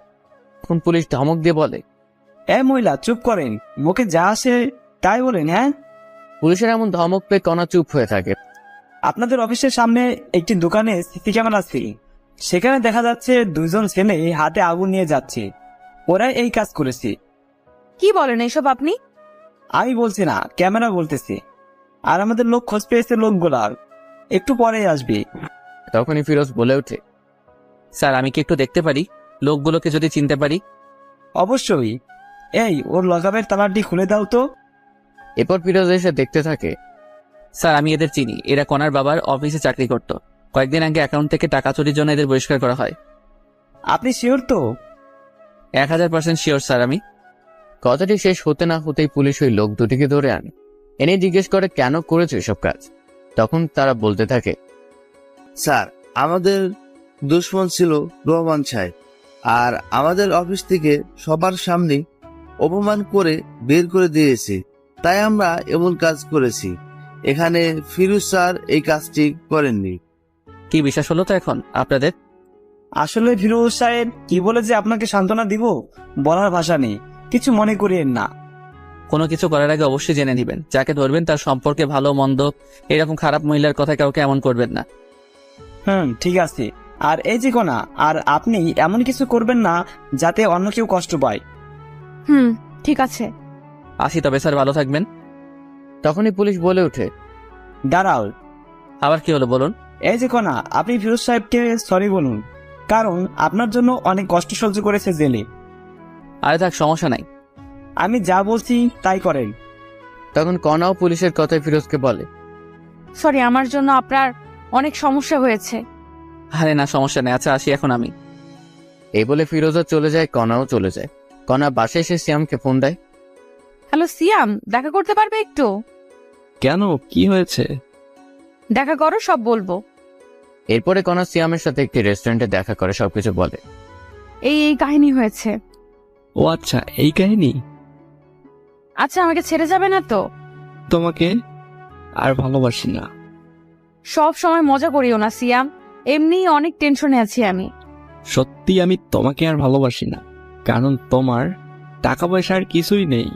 তখন পুলিশ ধমক দিয়ে বলে, এ মহিলা চুপ করেন, মুখে যা আসে তাই বলেন। হ্যাঁ, পুলিশের এমন ধমক পেয়ে কণা চুপ হয়ে থাকে। আপনাদের অফিসের সামনে একটি দোকানে সিসি ক্যামেরা ছিল, সেখানে দেখা যাচ্ছে দুইজন ছেলে হাতে আগুন নিয়ে যাচ্ছে। ওরা এই কাজ করেছে। কি বলেন এইসব আপনি? আমি বলছি না, ক্যামেরা বলতেছে। আর আমাদের লোক খোঁজ পেয়েছে লোকগুলার, একটু পরেই আসবে। তখনই ফিরোজ বলে ওঠে, স্যার আমি কি একটু দেখতে পারি, লোকগুলোকে যদি চিনতে পারি? অবশ্যই। এই, ওর লকাপের তালাটি খুলে দাও তো। এরপর ফিরোজ এসে দেখতে থাকে। স্যার আমি এদের চিনি, এরা কণার বাবার অফিসে চাকরি করত। কয়েকদিন আগে অ্যাকাউন্ট থেকে টাকা চুরির জন্য এদের বহিষ্কার করা হয়। আপনি শিওর তো? 1000% শিওর স্যার আমি। কথাটি শেষ হতে না হতেই পুলিশ ওই লোক দুটিকে ধরে আনে, এনে জিজ্ঞেস করে কেন করেছে এসব কাজ। তখন তারা বলতে থাকে, স্যার, আমাদের দুশ্মন ছিল রহমান সাহেব, আর আমাদের অফিস থেকে সবার সামনে অপমান করে বের করে দিয়েছে, তাই আমরা এমন কাজ করেছি। এখানে ফিরোজ স্যার এই কাজটি করেননি। কি বিশ্বাস হলো তো এখন আপনাদের? আসলে ফিরোজ সাহেব কি বলে যে আপনাকে সান্ত্বনা দিব বলার ভাষা নেই, কিছু মনে করিয়েন না। কোনো কিছু করার আগে অবশ্যই জেনে নেবেন, যাকে ধরবেন তার সম্পর্কে ভালো মন্দ, এরকম খারাপ মহিলার কথা কাউকে এমন করবেন না। ঠিক আছে। আর এই যে কোনা, আর আপনি এমন কিছু করবেন না যাতে অন্য কেউ কষ্ট পায়। ঠিক আছে। আসি তবে স্যার, ভালো থাকবেন। তখনই পুলিশ বলে ওঠে, দাঁড়াও, আবার কি হলো বলুন? এই যে কোনা, আপনি ফিরোজ সাহেবকে সরি বলুন, কারণ আপনার জন্য অনেক কষ্ট সহ্য করেছে জেলে। আরে থাক, সমস্যা নাই। আমি যা বলছি তাই করেন। তখন কণাও পুলিশের কথায় ফিরোজকে বলে, সরি, আমার জন্য আপনার অনেক সমস্যা হয়েছে। আরে না, সমস্যা নেই। আচ্ছা আসি এখন আমি। এই বলে ফিরোজও চলে যায়, কণাও চলে যায়। কণা বাসায় এসে সিয়ামকে ফোন দেয়। হ্যালো সিয়াম, দেখা করতে পারবে একটু? কেন, কি হয়েছে? দেখা করো, সব বলবো। এরপরে কণা সিয়ামের সাথে একটি রেস্টুরেন্টে দেখা করে সবকিছু বলে। এই কাহিনী হয়েছে। ও আচ্ছা, এই কাহিনী। আচ্ছা, আমাকে ছেড়ে যাবে না তো? তোমাকে আর ভালোবাসি না। সব সময় মজা করিও না সিয়াম, এমনিই অনেক টেনশনে আছি আমি। সত্যি আমি তোমাকে আর ভালোবাসি না, কারণ তোমার টাকা পয়সা আর কিছুই নেই।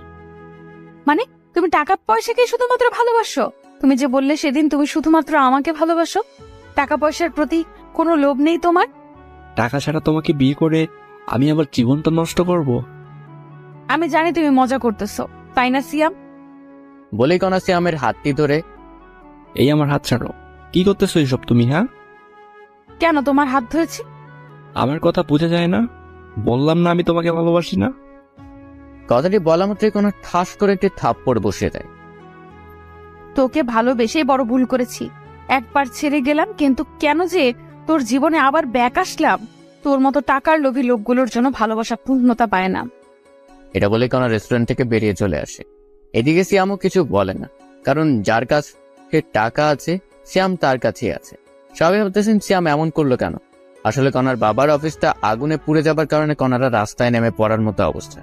মানে তুমি টাকা পয়সাকে শুধুমাত্র ভালোবাসো? তুমি যে বললে সেদিন তুমি শুধুমাত্র আমাকে ভালোবাসো, টাকা পয়সার প্রতি কোনো লোভ নেই তোমার? টাকা ছাড়া তোমাকে বিয়ে করে আমি আবার জীবনটা নষ্ট করব? আমি জানি তুমি মজা করতেছো, তাই না সিয়াম? বলেই কণা সিয়ামের হাতটি ধরে, এই আমার হাত ছাড়ো। কি করতেছো এইসব তুমি? হ্যাঁ, কেন তোমার হাত ধরেছি? আমার কথা বোঝা যায় না? বললাম না আমি তোমাকে ভালোবাসি না। কথাটি বলা মাত্রই কণা ঠাস করে একটি থাপ্পড় বসিয়ে দেয়। তোকে ভালোবেসেই বড় ভুল করেছি। একবার ছেড়ে গেলাম, কিন্তু কেন যে তোর জীবনে আবার ব্যাক আসলাম? তোর মতো টাকার লোভী লোকগুলোর জন্য ভালোবাসা পূর্ণতা পায় না। এটা বলে কণা রেস্টুরেন্ট থেকে বেরিয়ে চলে আসে। এদিকে সিয়ামও কিছু বলে না, কারণ যার কাছে টাকা আছে সিয়াম তার কাছেই আছে। সবাই ভাবতেছেন সিয়াম এমন করলো কেন। আসলে কণার বাবার অফিসটা আগুনে পুড়ে যাবার কারণে কণারা রাস্তায় নেমে পড়ার মতো অবস্থা।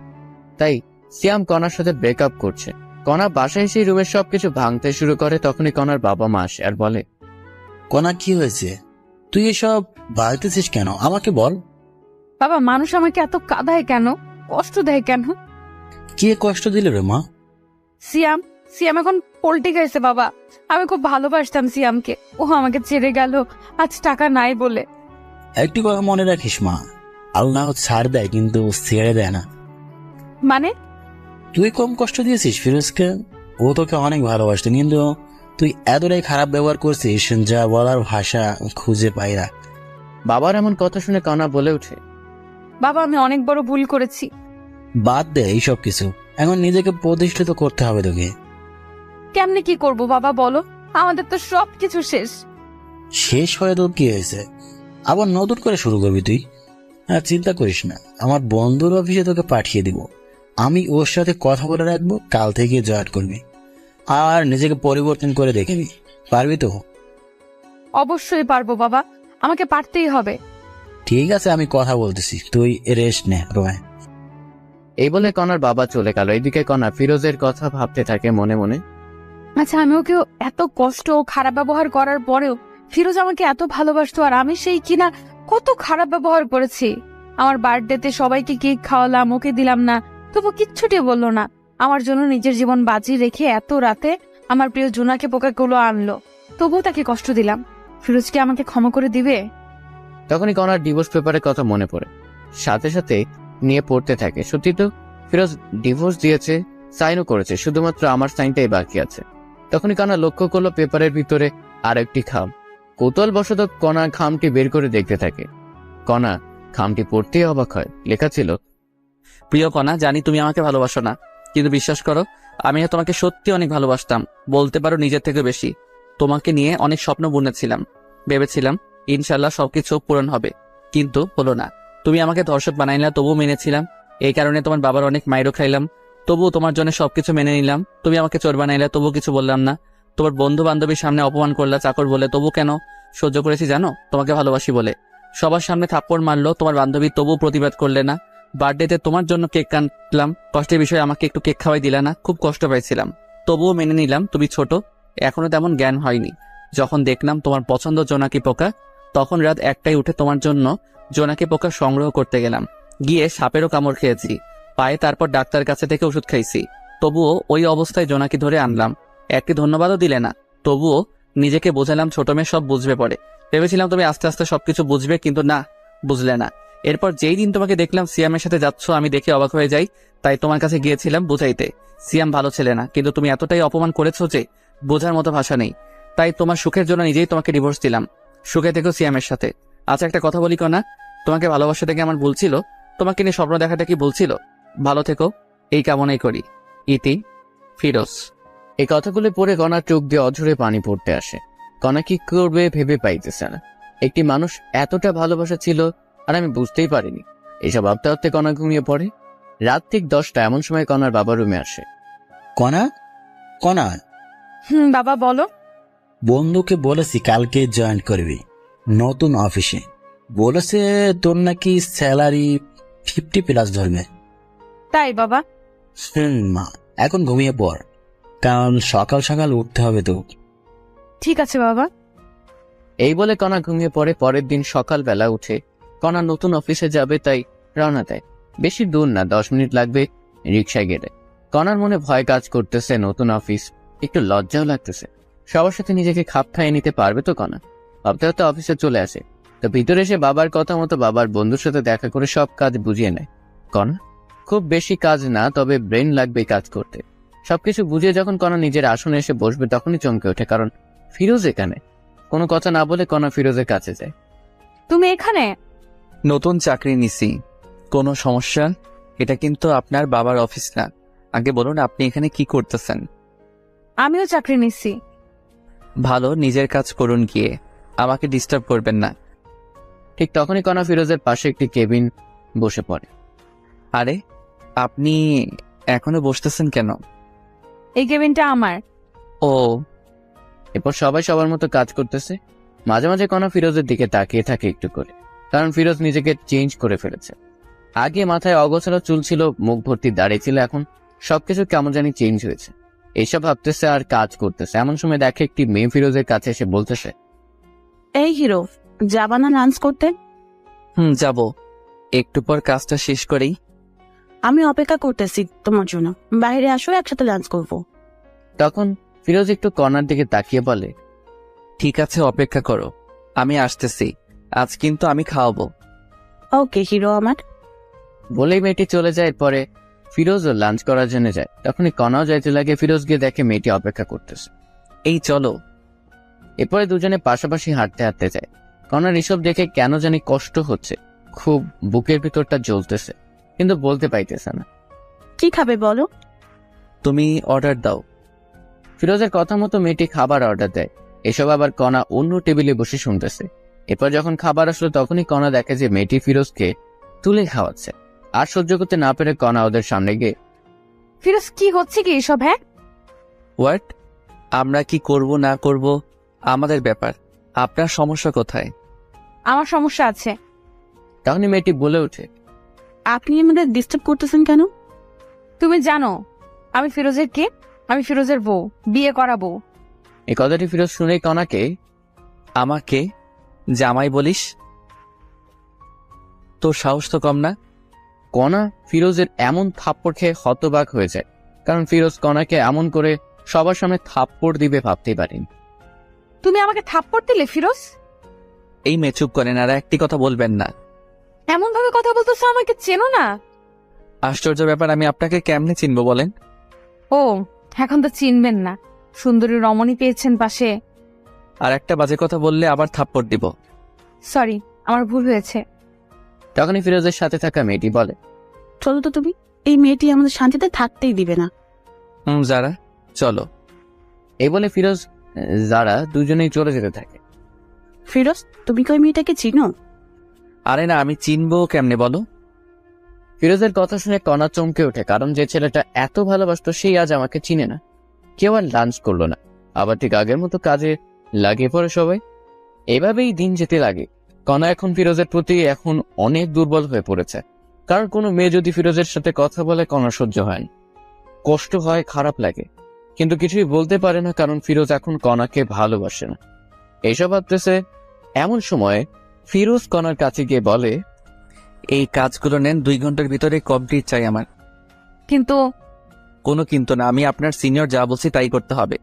তাই সিয়াম কণার সাথে ব্রেকআপ করছে। কণা বাসায় এসে রুমের সবকিছু ভাঙতে শুরু করে। তখনই কণার বাবা মা আসে আর বলে, কণা কি হয়েছে? তুই এসব ভাবতেছিস কেন, আমাকে বল। বাবা, মানুষ আমাকে এত কাঁদায় কেন, কষ্ট দেয় কেন? কে কষ্ট দিল রে মা? সিয়াম সিয়াম এখন পল্টি খাইছে বাবা। আমি খুব ভালোবাসতাম সিয়ামকে, ও আমাকে ছেড়ে গেল আজ টাকা নাই বলে। একটি কথা মনে রাখিস মা, আল্লাহ ছাড় দেয় কিন্তু ছেড়ে দেয় না। মানে? তুই কম কষ্ট দিয়েছিস ফিরোজকে, ও তোকে অনেক ভালোবাসত, কিন্তু তুই এতটাই খারাপ ব্যবহার করছিস যা বলার ভাষা খুঁজে পাই না। বাবার এমন কথা শুনে কণা বলে ওঠে, বাবা, আমি অনেক বড় ভুল করেছি। বাদ দে এইসব কিছু, এখন নিজেকে প্রতিষ্ঠিত করতে হবে তোকে। কেমনে কি করব বাবা বলো? আমাদের তো সবকিছু শেষ। শেষ হয়ে তোর কি হয়েছে? আবার নতুন করে শুরু করবি তুই? আর চিন্তা করিস না, আমার বন্ধুর অফিসে তোকে পাঠিয়ে দিব। আমি ওর সাথে কথা বলে রাখবো, কাল থেকে জয়েন করবি আর নিজেকে পরিবর্তন করে দেখবি। পারবি তো? অবশ্যই পারবো বাবা, আমাকে পারতেই হবে। ঠিক আছে, আমি কথা বলতেছি, তুই রেস্ট নে রোয়। এই বলে কণার বাবা চলে গেল। এদিকে কণা ফিরোজের কথা ভাবতে থাকে মনে মনে। আচ্ছা, আমি ওকে এত কষ্ট ও খারাপ ব্যবহার করার পরেও ফিরোজ আমাকে এত ভালোবাসতো, আর আমি সেই কিনা কত খারাপ ব্যবহার করেছি। আমার বার্থডেতে সবাইকে কেক খাওয়ালাম, ওকে দিলাম না, তবু কিচ্ছুটি বললো না। আমার জন্য নিজের জীবন বাজি রেখে এত রাতে আমার প্রিয় জোনাকে পোকাগুলো আনলো, তবুও তাকে কষ্ট দিলাম। ফিরোজ কি আমাকে ক্ষমা করে দিবে? তখনই কণার ডিভোর্স পেপারের কথা মনে পড়ে, সাথে সাথে নিয়ে পড়তে থাকে। সত্যি তো ফিরোজ ডিভোর্স দিয়েছে, সাইনও করেছে, শুধুমাত্র আমার সাইনটাই বাকি আছে। তখনই কণা লক্ষ্য করলো পেপারের ভিতরে আর একটি খাম। কৌতূহল বশত কণা খামটি বের করে দেখতে থাকে। কণা খামটি পড়তেই অবাক হয়। লেখা ছিল, প্রিয় কণা, জানি তুমি আমাকে ভালোবাসো না, কিন্তু বিশ্বাস করো আমি তোমাকে সত্যি অনেক ভালোবাসতাম, বলতে পারো নিজের থেকে বেশি। তোমাকে নিয়ে অনেক স্বপ্ন বুনেছিলাম, ভেবেছিলাম ইনশাল্লাহ সবকিছু পূরণ হবে, কিন্তু হলো না। তুমি আমাকে ধর্ষক বানাইলা, তবুও মেনেছিলাম। এই কারণে তোমার বাবার অনেক মাইরও খাইলাম, তবুও তোমার জন্য সবকিছু মেনে নিলাম। তুমি আমাকে চোর বানাইলা, তবুও কিছু বললাম না। তোমার বন্ধু বান্ধবীর সামনে অপমান করলা চাকর বলে, তবু কেন সহ্য করেছি জানো? তোমাকে ভালোবাসি বলে। সবার সামনে থাপ্পড় মারলো তোমার বান্ধবী, তবুও প্রতিবাদ করলে না। বার্থডেতে তোমার জন্য কেক কাটলাম, কষ্টের বিষয়ে আমাকে একটু কেক খাওয়াই দিলা না, খুব কষ্ট পাইছিলাম, তবুও মেনে নিলাম। তুমি ছোট, এখনো তেমন জ্ঞান হয়নি। যখন দেখলাম তোমার পছন্দ জোনাকি পোকা, তখন রাত 1টায় উঠে তোমার জন্য জোনাকি পোকা সংগ্রহ করতে গেলাম, গিয়ে সাপেরও কামড় খেয়েছি পায়ে, তারপর ডাক্তার কাছে থেকে ওষুধ খাইছি। তবুও ওই অবস্থায় জোনাকি ধরে আনলাম, একটি ধন্যবাদও দিলে না। তবুও নিজেকে বোঝালাম ছোট মেয়ে সব বুঝবে পরে। ভেবেছিলাম তুমি আস্তে আস্তে সবকিছু বুঝবে, কিন্তু না, বুঝলে না। এরপর যেই দিন তোমাকে দেখলাম সিয়ামের সাথে যাচ্ছ, আমি দেখে অবাক হয়ে যাই, তাই তোমার কাছে গিয়েছিলাম বুঝাইতে। সিয়াম ভালো ছেলে না, কিন্তু তুমি এতটাই অপমান করেছো যে বোঝার মতো ভাষা নেই। তাই তোমার সুখের জন্য নিজেই তোমাকে ডিভোর্স দিলাম। সুখে থেকো সিয়ামের সাথে। আচ্ছা একটা কথা বলি কনা, তোমাকে ভালোবাসা থেকে আমার ভুল ছিল, তোমাকে নিয়ে স্বপ্ন দেখাটা কি ভুল ছিল? ভালো থেকো, এই কামনাই করি। ইতি, ফিরোজ। এই কথাগুলো পড়ে কণার চোখ দিয়ে অঝরে পানি পড়তে আসে। কণা কি করবে ভেবে পাইতেছে না। একটি মানুষ এতটা ভালোবাসা ছিল আর আমি বুঝতেই পারিনি। এইসব ভাবতে ভাবতে কণা ঘুমিয়ে পড়ে। রাত ঠিক 10টা এমন সময় কণার বাবা রুমে আসে। কণা, কণা, বাবা বলো। বন্ধুকে বলেছি কালকে জয়েন করবি নতুন অফিসে। বলেছে তোর নাকি স্যালারি 50+ ধরবে। তাই বাবা? মা, এখন ঘুমিয়ে পড়, কারণ সকাল সকাল উঠতে হবে তো। ঠিক আছে বাবা। এই বলে কণা ঘুমিয়ে পড়ে। পরের দিন সকালবেলা উঠে কণা নতুন অফিসে যাবে, তাই রওনা দেয়। বেশি দূর না, 10 মিনিট লাগবে রিক্সায় গেলে। কণার মনে ভয় কাজ করতেছে, নতুন অফিস, একটু লজ্জাও লাগতেছে। সবার সাথে নিজেকে খাপ খাইয়ে নিতে পারবে তো কণা? ভাবতে ভাবতে অফিসে চলে আসে। তো ভিতরে এসে বাবার কথা মতো বাবার বন্ধুর সাথে দেখা করে সব কাজ বুঝিয়ে নেয় কণা। খুব বেশি কাজ না, তবে ব্রেন লাগবে কাজ করতে। সবকিছু বুঝিয়ে যখন কণা নিজের আসনে এসে বসবে তখনই চমকে ওঠে, কারণ ফিরোজ এখানে। কোনো কথা না বলে কণা ফিরোজের কাছে যায়। তুমি এখানে? নতুন চাকরি নিছি। কোনো সমস্যা? এটা কিন্তু আপনার বাবার অফিস না। আগে বলুন আপনি এখানে কি করতেছেন? আমিও চাকরি নিচ্ছি। ভালো, নিজের কাজ করুন গিয়ে, আমাকে ডিস্টার্ব করবেন না। ঠিক তখনই কণা ফিরোজের পাশে একটি কেবিন বসে পড়ে। আরে আপনি এখনো বসতেছেন কেন? এই কেবিনটা আমার। ও। এরপর সবাই সবার মতো কাজ করতেছে। মাঝে মাঝে কণা ফিরোজের দিকে তাকিয়ে থাকে একটু করে, কারণ ফিরোজ নিজেকে চেঞ্জ করে ফেলেছে। আগে মাথায় অগোছালো চুল ছিল, মুখ ভর্তি দাঁড়িয়ে ছিল, এখন সবকিছু কেমন জানি চেঞ্জ হয়েছে। এইসব ভাবতেছে আর কাজ করতেছে। এমন সময় দেখে একটি মেয়ে ফিরোজের কাছে এসে বলতেছে, এই হিরো, যাবা না লাঞ্চ করতে? যাব, একটু পর কাজটা শেষ করেই। আমি অপেক্ষা করতেছি তোমার জন্য, বাইরে আসো, একসাথে লাঞ্চ করব। তখন ফিরোজ একটু কণার দিকে তাকিয়ে বলে, ঠিক আছে, অপেক্ষা করো, আমি আসতেছি। আজ কিন্তু আমি খাওয়াবো। ওকে হিরো আমার। বলেই মেয়েটি চলে যায়। পরে ফিরোজও লাঞ্চ করার জন্য যায়। তখনই কণাও যাইতে লাগে। ফিরোজ গিয়ে দেখে মেয়েটি অপেক্ষা করতেছে। এই চলো। এরপরে দুজনে পাশাপাশি হাঁটতে হাঁটতে যায়। কণার এসব দেখে কেন জানি কষ্ট হচ্ছে, খুব বুকের ভিতরটা জ্বলতেছে, কিন্তু বলতে পাইতেছে না। কি খাবে বলো? তুমি অর্ডার দাও। ফিরোজের কথা মতো মেয়েটি খাবার অর্ডার দেয়। এসব আবার কণা অন্য টেবিলে বসে শুনতেছে। এরপর যখন খাবার আসলো তখনই কণা দেখে যে মেয়েটি ফিরোজকে তুলে খাওয়াচ্ছে। আর সহ্য করতে না পেরে কণা ওদের সামনে গিয়ে, ফিরোজ কি হচ্ছে কি এসব? হ্যাঁ, হোয়াট? আমরা কি করব না করব আমাদের ব্যাপার, আপনার সমস্যা কোথায়? আমার সমস্যা আছে। তখনই মেয়েটি বলে ওঠে, আপনি আমাদের ডিস্টার্ব করতেছেন কেন? তুমি জানো আমি ফিরোজের কে? আমি ফিরোজের বউ, বিয়ে করা বউ। এই কথাটি ফিরোজ শুনেই কণাকে, আমাকে জামাই বলিস? তোর সাহস তো কম না। কণা ফিরোজের এমন থাপ্পড় খেয়ে হতবাক হয়ে যায়, কারণ ফিরোজ কণাকে এমন করে সবার সামনে থাপ্পড় দিবে ভাবতেই পারেনি। তুমি আমাকে থাপ্পড় দিলে ফিরোজ? এই মেয়ে চুপ করেন, আর একটি কথা বলবেন না। এমন ভাবে কথা বলতেছো, আমাকে চেনো না? আশ্চর্য ব্যাপার, আমি আপনাকে কেমনে চিনবো বলেন? ও, এখন তো চিনবেন না, সুন্দরী রমণী পেয়েছেন পাশে। আর একটা বাজে কথা বললে আবার থাপ্পড় দিব। সরি, আমার ভুল হয়েছে। তখনই ফিরোজের সাথে থাকা মেয়েটি বলে, চলো তো তুমি, এই মেয়েটি আমাদের শান্তিতে থাকতেই দিবে না। যারা, চলো। এই বলে ফিরোজ যারা দুজনেই চলে যেতে থাকে। ফিরোজ, তুমি কি ওই মেয়েটাকে চিনো? আরে না, আমি চিনবো কেমনে বলো? ফিরোজের কথা শুনে কণা চমকে ওঠে, কারণ যে ছেলেটা এত ভালোবাসতো সেই আজ আমাকে চিনে না। কেউ আর লাঞ্চ করলো না, আবার ঠিক আগের মতো কাজে লাগিয়ে পড়ে সবাই। এভাবেই দিন যেতে লাগে। কণা এখন ফিরোজের প্রতি এখন অনেক দুর্বল হয়ে পড়েছে, কারণ কোনো মেয়ে যদি ফিরোজের সাথে কথা বলে কণা সহ্য হয় না, কষ্ট হয়, খারাপ লাগে, কিন্তু কিছুই বলতে পারে না, কারণ ফিরোজ এখন কণাকে ভালোবাসে না। এইসব ভাবতেছে এমন সময় ফিরোজ কণার কাছে গিয়ে বলে, এই কাজগুলো নেন, 2 ঘন্টার ভিতরে কমপ্লিট চাই আমার। কিন্তু কোনো কিন্তু না, আমি আপনার সিনিয়র যা বলছি তাই করতে হবে।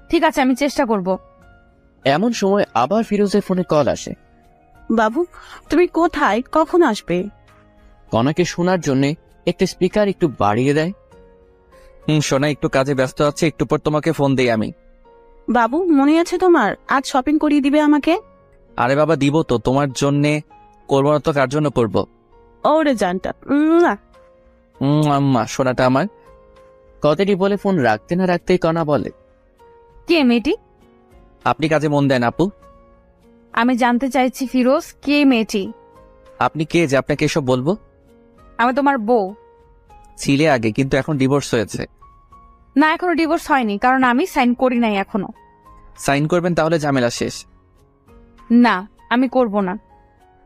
ঠিক আছে, আমি চেষ্টা করব। এমন সময় আবার ফিরোজের ফোনে কল আসে। বাবু, তুমি কোথায়, কখন আসবে? কণাকে শোনার জন্য একটা স্পিকার একটু বাড়িয়ে দেয়। সোনা, একটু কাজে ব্যস্ত আছে, একটু পর তোমাকে ফোন দেই আমি। বাবু, মনে আছে তোমার, আজ শপিং করিয়ে দিবে আমাকে? আরে বাবা, দিব তো, তোমার জন্যে করবো না তো কার জন্য করবো? ওরে জানটা। আম্মা সোনাটা আমার। কথাটি বলে ফোন রাখতে না রাখতেই কণা বলে, কে মেয়েটি? আপনি কাজে মন দেন আপু। আমি জানতে চাইছি ফিরোজ, কে মেয়েটি? আপনি কে যে আপনাকে এসব বলবো? আমি তোমার বউ। ছিলে আগে, কিন্তু এখন ডিভোর্স হয়েছে। না, এখনো ডিভোর্স হয়নি, কারণ আমি সাইন করি নাই এখনো। সাইন করবেন তাহলে ঝামেলা শেষ। না, আমি করব না।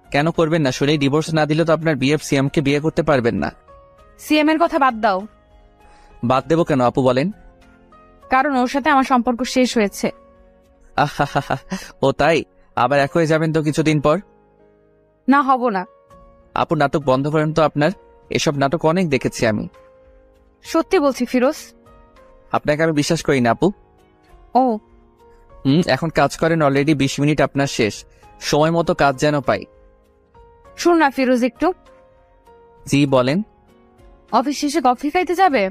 কেন করবেন না? শুনেই ডিভোর্স না দিলে তো আপনার বিএফ সিএম কে বিয়ে করতে পারবেন না। সিএম এর কথা বাদ দাও। বাদ দেবো কেন আপু বলেন? কারণ ওর সাথে আমার সম্পর্ক শেষ হয়েছে। আহা, ও তাই? আবার এক হয়ে যাবেন তো কিছুদিন পর। না, হব না। আপু নাটক বন্ধ করেন তো আপনার, এসব নাটক অনেক দেখেছি আমি। সত্যি বলছি ফিরোজ। আপনাকে আমি বিশ্বাস করি না আপু। ও এখন কাজ করেন, অলরেডি 20 মিনিট আপনার শেষ, সময় মতো কাজ যেন পাই। শুন না ফিরোজ, একটু। জি বলেন। অফিস শেষে কফি খাইতে যাবে?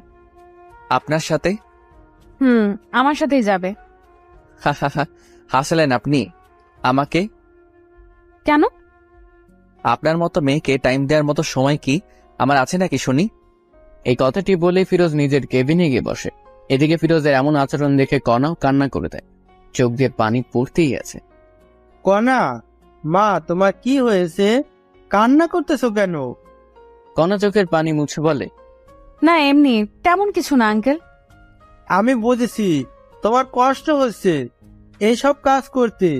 আপনার সাথে? আমার সাথেই যাবে। হাসালেন আপনি আমাকে? কেন? আপনার মতো মেয়েকে টাইম দেওয়ার মতো সময় কি আমার আছে নাকি শুনি? এই কথাটি বলে ফিরোজ নিজের কেবিনে গিয়ে বসে। এদিকে ফিরোজের এমন আচরণ দেখে কণাও কান্না করে দেয়, চোখ দিয়ে পানি পড়তেই আছে। কণা, মা তোমার কি হয়েছে, কান্না করতেছো কেন? কণা চোখের পানি মুছে বলে, না এমনি, তেমন কিছু না আঙ্কেল। আমি বুঝেছি তোমার কষ্ট হচ্ছে এইসব কাজ করতে।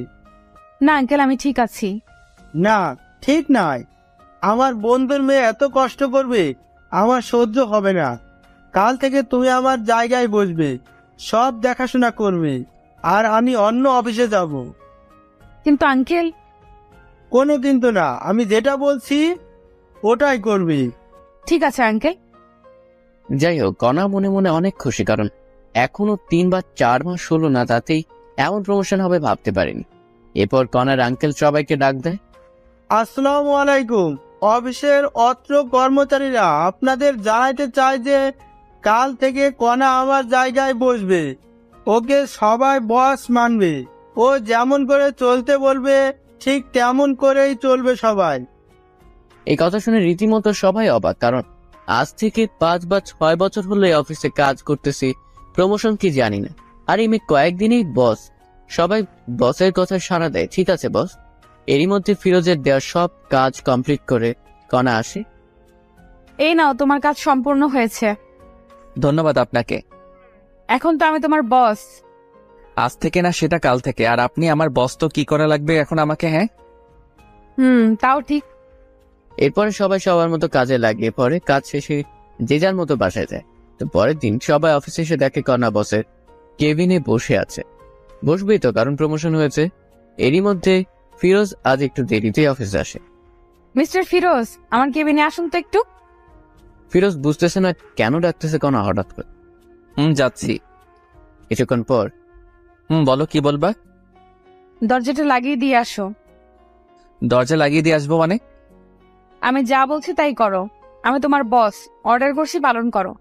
না আঙ্কেল, আমি ঠিক আছি। না, ঠিক নয়। আমার বন্ধুর মেয়ে এত কষ্ট করবে আমার সহ্য হবে না। কাল থেকে তুমি আমার জায়গায় বসবে, সব দেখাশোনা করবে, আর আমি অন্য অফিসে যাব। কিন্তু আঙ্কেল। কোনো কিন্তু না, আমি যেটা বলছি ওটাই করবি। ঠিক আছে আঙ্কেল। যাই হোক, কণা মনে মনে অনেক খুশি, কারণ এখনো 3 বা 4 মাস হলো না, তাতেই এমন প্রমোশন হবে ভাবতে পারিনি। এরপর কণার আঙ্কেল সবাইকে ডাক দেয়। আসসালামু আলাইকুম। অফিসের অত্র কর্মচারীরা আপনাদের জানাইতে চায় যে কাল থেকে কণা আমার জায়গায় বসবে। ওকে সবাই বস মানবে, ও যেমন করে চলতে বলবে ঠিক তেমন করেই চলবে সবাই। এই কথা শুনে রীতিমতো সবাই অবাক, কারণ আজ থেকে 5 বা 6 বছর হলো এই অফিসে কাজ করতেছি, প্রমোশন কি জানি না, আর এই মেয়ে কয়েকদিনেই বস। সবাই বসের কথা সাড়া দেয়, ঠিক আছে বস। এরই মধ্যে ফিরোজের দেওয়া সব কাজ কমপ্লিট করে কণা আসে। এই নাও, তোমার কাজ সম্পূর্ণ হয়েছে। ধন্যবাদ আপনাকে। এখন তো আমি তোমার বস। আজ থেকে না, সেটা কাল থেকে। আর আপনি আমার বস তো কি করা লাগবে এখন আমাকে? হ্যাঁ, তাও ঠিক। এরপরে সবাই সবার মতো কাজে লাগিয়ে পড়ে। কাজ শেষে যে যার মতো বাসায় যায়। তো পরের দিন সবাই অফিসে এসে দেখে কণা বসের কেবিনে বসে আছে। বসবেই তো, কারণ প্রমোশন হয়েছে। এরই মধ্যে ফিরোজ আজ একটু দেরিতে অফিসে আসে। মিস্টার ফিরোজ, আমার কেবিনে আসুন তো একটু। ফিরোজ বুঝতেছে না কেন ডাকতেছে কণা হঠাৎ করে। যাচ্ছি। কিছুক্ষণ পর, বলো কি বলবা? দরজাটা লাগিয়ে দিয়ে আসো। দরজা লাগিয়ে দিয়ে আসবো মানে? আমি যা বলছি তাই করো। আমি তোমার বস, অর্ডার করছি, পালন করো।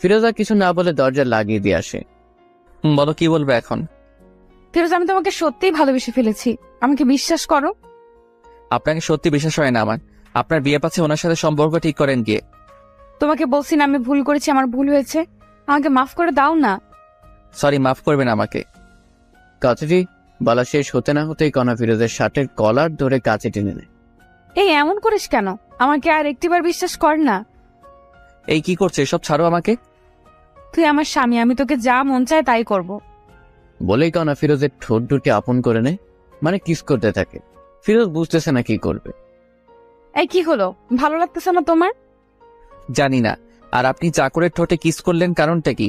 ফিরোজ আর কিছু না বলে দরজা লাগিয়ে দিয়ে আসে। বলো কি বলবে এখন? ফিরোজ, আমি তোমাকে সত্যিই ভালোবেসে ফেলেছি, আমাকে বিশ্বাস করো। আপনাকে সত্যি বিশ্বাস হয় না আমার। আপনার বিয়ে পাচ্ছে, ওনার সাথে সম্পর্ক ঠিক করেন গিয়ে। তোমাকে বলছি না আমি ভুল করেছি, আমার ভুল হয়েছে, আমাকে মাফ করে দাও না। সরি, মাফ করবেন আমাকে। কথাটি বলা শেষ হতে না হতেই কণা ফিরোজের শার্টের কলার ধরে কাছে টেনে নেয়। এই এমন করিস কেন? আমাকে আর একটিবার বিশ্বাস কর না। এই কি করছে? এসব ছাড়ো আমাকে। তুই আমার স্বামী, আমি তোকে যা মন চায় তাই করব। বলেই কণা ফিরোজের ঠোঁট দুটি আপন করে নেয়, মানে কিস করতে থাকে। ফিরোজ বুঝতেছে না কি করবে। এই কি হলো, ভালো লাগতেছে না তোমার? জানি না। আর আপনি চাকরের ঠোঁটে কিস করলেন, কারণটা কি?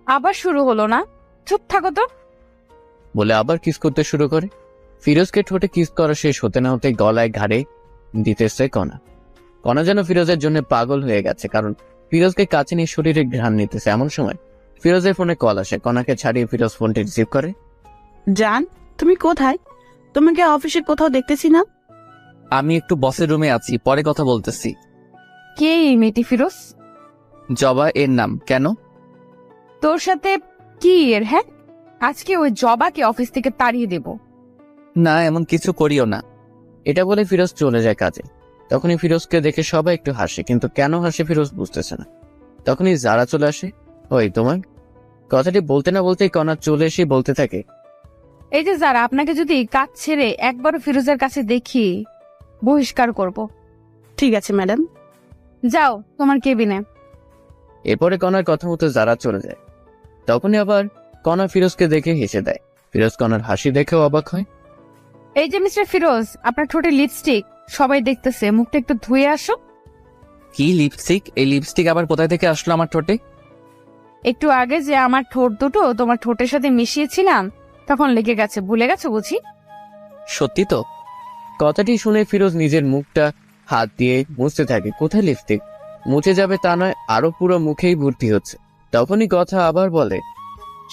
আবার শুরু হলো না? চুপ থাকো তো। বলে আবার কিস করতে শুরু করে। ফিরোজকে ঠোঁটে কিস করা শেষ হতে না হতে গলায় ঘাড়ে দিতেছে কণা। কণা যেন ফিরোজের জন্য পাগল হয়ে গেছে, কারণ ফিরোজকে কাছে নিয়ে শরীরে ঘ্রাণ নিতেছে। এমন সময় ফিরোজের ফোনে কল আসে। কণাকে ছাড়িয়ে ফিরোজ ফোনটি রিসিভ করে। জান, তুমি কোথায়? তোমাকে অফিসে কোথাও দেখতেছি না। আমি একটু বসের রুমে আছি, পরে কথা বলতেছি। কে এই মেয়েটি ফিরোজ? জবা এর নাম। কেন? তোর সাথে কি এর? হ্যাঁ, আজকে ওই জবাকে অফিস থেকে তাড়িয়ে দেব। না, এমন কিছু করিও না। এটা বলে ফিরোজ চলে যায় কাজে। তখনই ফিরোজকে দেখে সবাই একটু হাসে, কিন্তু কেন হাসে ফিরোজ বুঝতেছে না। তখনই যারা চলে আসে। ওই তোমার কথাটি বলতে না বলতেই কণা চলে এসে বলতে থাকে, এই যে যারা, আপনাকে যদি কাজ ছেড়ে একবারও ফিরোজের কাছে দেখি বহিষ্কার করব। ঠিক আছে ম্যাডাম। যাও তোমার কেবিনে। এরপরে কণার কথা মতো যারা চলে যায়। তখনই আবার কণা ফিরোজকে দেখে হেসে দেয়। ফিরোজ কণার হাসি দেখেও অবাক হয়। এই যে মিস্টার ফিরোজ, আপনার ঠোঁটে লিপস্টিক, সবাই দেখতেছে, মুখটা একটু ধুয়ে আসো। কি লিপস্টিক? এই লিপস্টিক আবার কোথায় থেকে আসলো আমার ঠোঁটে? একটু আগে যে আমার ঠোঁট দুটো তোমার ঠোঁটের সাথে মিশিয়েছিলাম, তখন লেগে গেছে, ভুলে গেছো বুঝি? সত্যি তো? কথাটি শুনে ফিরোজ নিজের মুখটা হাত দিয়ে মুছতে থাকে। কোথায় লিপস্টিক? মুছে যাবে তা নয়, আরো পুরো মুখেই ভর্তি হচ্ছে। তখনই কথা আবার বলে,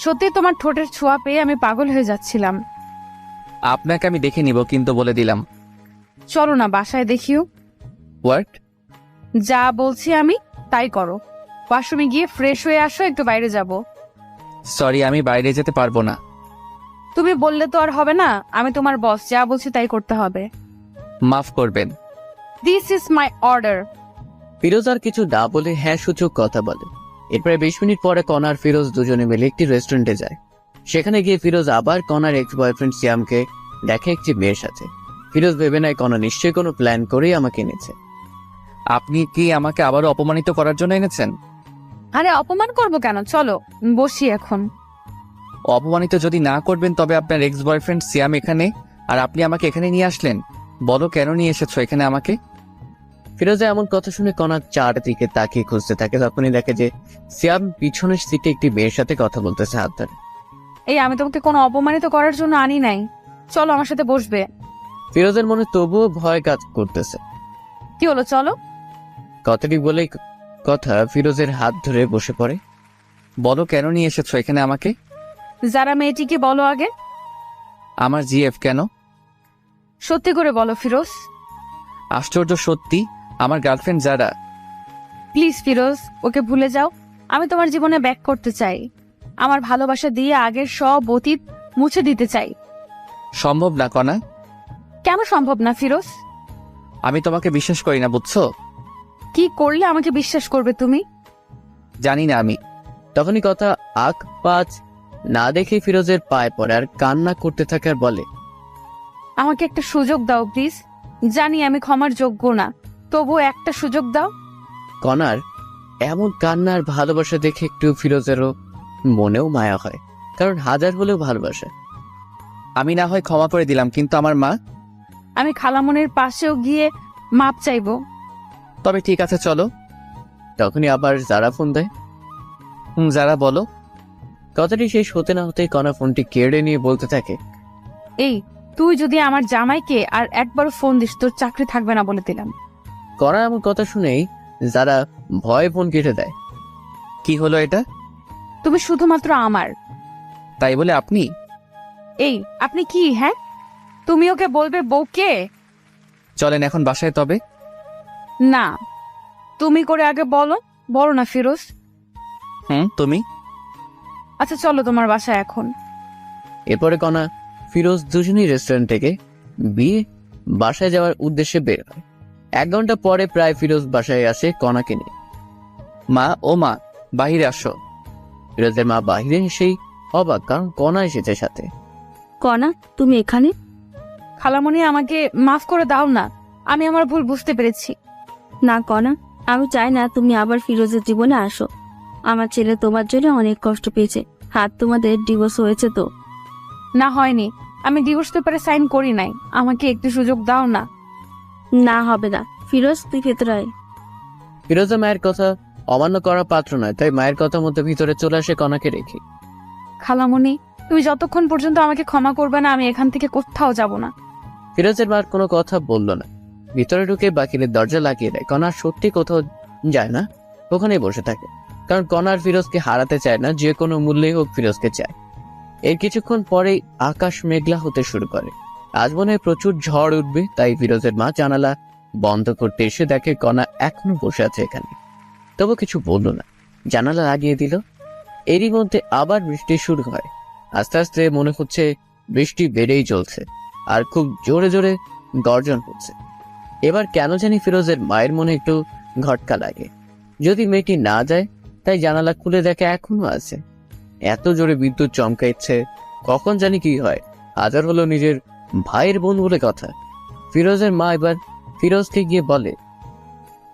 সত্যি তোমার ঠোঁটের ছোঁয়া পেয়ে আমি পাগল হয়ে যাচ্ছিলাম। আপনাকে আমি দেখে নিব, কিন্তু বলে দিলাম। চলো না বাসায় দেখিও। হোয়াট? যা বলছি আমি তাই করো। ওয়াশরুমে গিয়ে ফ্রেশ হয়ে আসো, একটু বাইরে যাব। সরি, আমি বাইরে যেতে পারবো না। তুমি বললে তো আর হবে না, আমি তোমার বস, যা বলছি তাই করতে হবে। মাফ করবেন। This is my order. Firoz আর কিছু না বলে হ্যাঁ সূচক কথা বলে। এরপরে 20 মিনিট পরে কণা আর ফিরোজ দুজনে মিলে একটি রেস্টুরেন্টে যায়। সেখানে গিয়ে ফিরোজ আবার কণার এক্স বয়ফ্রেন্ড সিয়ামকে দেখে একটি মেয়ের সাথে। ফিরোজ ভেবে নেয় কণা নিশ্চয়ই কোনো প্ল্যান করেই আমাকে এনেছে। আপনি কি আমাকে আবারও অপমানিত করার জন্য এনেছেন? আরে অপমান করবো কেন, চলো বসি এখন। অপমানিত যদি না করবেন তবে আপনার এক্স বয়ফ্রেন্ড সিয়াম এখানে, আর আপনি আমাকে এখানে নিয়ে আসলেন। বলো কেন নিয়ে এসেছো এখানে আমাকে? ফিরোজা এমন কথা শুনে কণা চারদিকে তাকিয়ে খুঁজতে থাকে। তখনই দেখে যে সিয়াম পিছনের সিটে একটি মেয়ের সাথে কথা বলতেছে হাত ধরে। এই আমি তোমাকে কোনো অপমানিত করার জন্য আনি নাই, চলো আমার সাথে বসবে। ফিরোজের মনে তবুও ভয় কাজ করতেছে। কি হলো, চলো। কথাটি বলেই কথা ফিরোজের হাত ধরে বসে পড়ে। বলো কেন নিয়ে এসেছো এখানে আমাকে? যারা মেয়েটিকে বলো আগে। আমার জিএফ কেন? সত্যি করে বলো ফিরোজ। আশ্চর্য, সত্যি আমার গার্লফ্রেন্ড যারা। প্লিজ ফিরোজ, ওকে ভুলে যাও। আমি তোমার জীবনে ব্যাক করতে চাই, আমার ভালোবাসা দিয়ে আগের সব অতীত মুছে দিতে চাই। সম্ভব না কণা। কেন সম্ভব না ফিরোজ? আমি তোমাকে বিশ্বাস করি না, বুঝছো? কি করলে আমাকে বিশ্বাস করবে তুমি? জানি না আমি। তখনই কথা আখ পাঁচ না দেখে ফিরোজের পায়ে পড়ে আর কান্না করতে থাকে আর বলে, আমাকে একটা সুযোগ দাও প্লিজ। জানি আমি ক্ষমার যোগ্য না, তবুও একটা সুযোগ দাও। কণার এমন কান্নার ভালোবাসা দেখে একটু ফিরোজেরও মনেও মায়া হয়, কারণ হাজার হলেও ভালোবাসা। আমি না হয় ক্ষমা করে দিলাম, কিন্তু আমার মা। আমি খালামনির পাশেও গিয়ে মাপ চাইবো। তবে ঠিক আছে, চলো। তখনই আবার যারা ফোন দেয়। যারা, বলো। কথাটি শেষ হতে না হতেই কণা ফোনটি কেড়ে নিয়ে বলতে থাকে, এই তুই যদি আমার জামাইকে আর একবার ফোন দিস, তোর চাকরি থাকবে না বলে দিলাম। কণা এমন কথা শুনেই যারা ভয়ে ফোন কেটে দেয়। কি হলো এটা? তুমি শুধুমাত্র আমার। তাই বলে আপনি? এই আপনি কি? হ্যাঁ, তুমি ওকে বলবে বউকে? চলেন এখন বাসায় তবে। না, তুমি করে আগে বলো। বলো না ফিরোজ। তুমি। আচ্ছা চলো তোমার বাসায় এখন। এরপরে কণা ফিরোজ দুজনেই রেস্টুরেন্ট থেকে বিয়ে বাসায় যাওয়ার উদ্দেশ্যে বের হয়। 1 ঘন্টা পরে প্রায় ফিরোজ বাসায় আসে কণাকে নিয়ে। মা, ও মা, বাহিরে আসো। ফিরোজের মা বাহিরে এসেই অবাক, কারণ কণা এসেছে সাথে। কণা, তুমি এখানে? খালামণি, আমাকে মাফ করে দাও না, আমি আমার ভুল বুঝতে পেরেছি। না কণা, আমি চাই না তুমি আবার ফিরোজের জীবনে আসো। আমার ছেলে তোমার জন্য অনেক কষ্ট পেয়েছে। হাত তোমাদের ডিভোর্স হয়েছে তো? না হয়নি, আমি ডিভোর্স পেপারে সাইন করি নাই। আমাকে একটু সুযোগ দাও না। না হবে না। ফিরোজ, তুই ভেতরে আয়। ফিরোজা মায়ের কথা অমান্য করার পাত্র নয়, তাই মায়ের কথা মতো ভিতরে চলে আসে কণাকে রেখে। খালামণি, তুমি যতক্ষণ পর্যন্ত আমাকে ক্ষমা করবে না আমি এখান থেকে কোথাও যাব না। ফিরোজের মা কোনো কথা বলল না। ভিতরে ঢুকে বাকিদের দরজা লাগিয়ে দেয়। কণা সত্যি কোথাও যায় না, ওখানেই বসে থাকে। কারণ কণার ফিরোজকে হারাতে চায় না, যে কোনো মূল্যে হোক ফিরোজকে চায়। এর কিছুক্ষণ পরেই আকাশ মেঘলা হতে শুরু করে। আজ মনে হয় প্রচুর ঝড় উঠবে, তাই ফিরোজের মা জানালা বন্ধ করতে এসে দেখে কণা এখনো বসে আছে এখানে। তবু কিছু বলল না, জানালা লাগিয়ে দিল। এরই মধ্যে আবার বৃষ্টি শুরু হয়। আস্তে আস্তে মনে হচ্ছে বৃষ্টি বেড়েই চলছে, আর খুব জোরে জোরে গর্জন হচ্ছে। এবার কেন জানি ফিরোজের মায়ের মনে একটু ঘটকা লাগে। যদি মেয়েটি না যায়, তাই জানালা খুলে দেখে এখনো আছে। এত জোরে বিদ্যুৎ চমকাইছে, কখন জানি কি হয়। হাজার হলো নিজের ভাইয়ের বোন বলে কথা। ফিরোজের মা এবার ফিরোজকে গিয়ে বলে,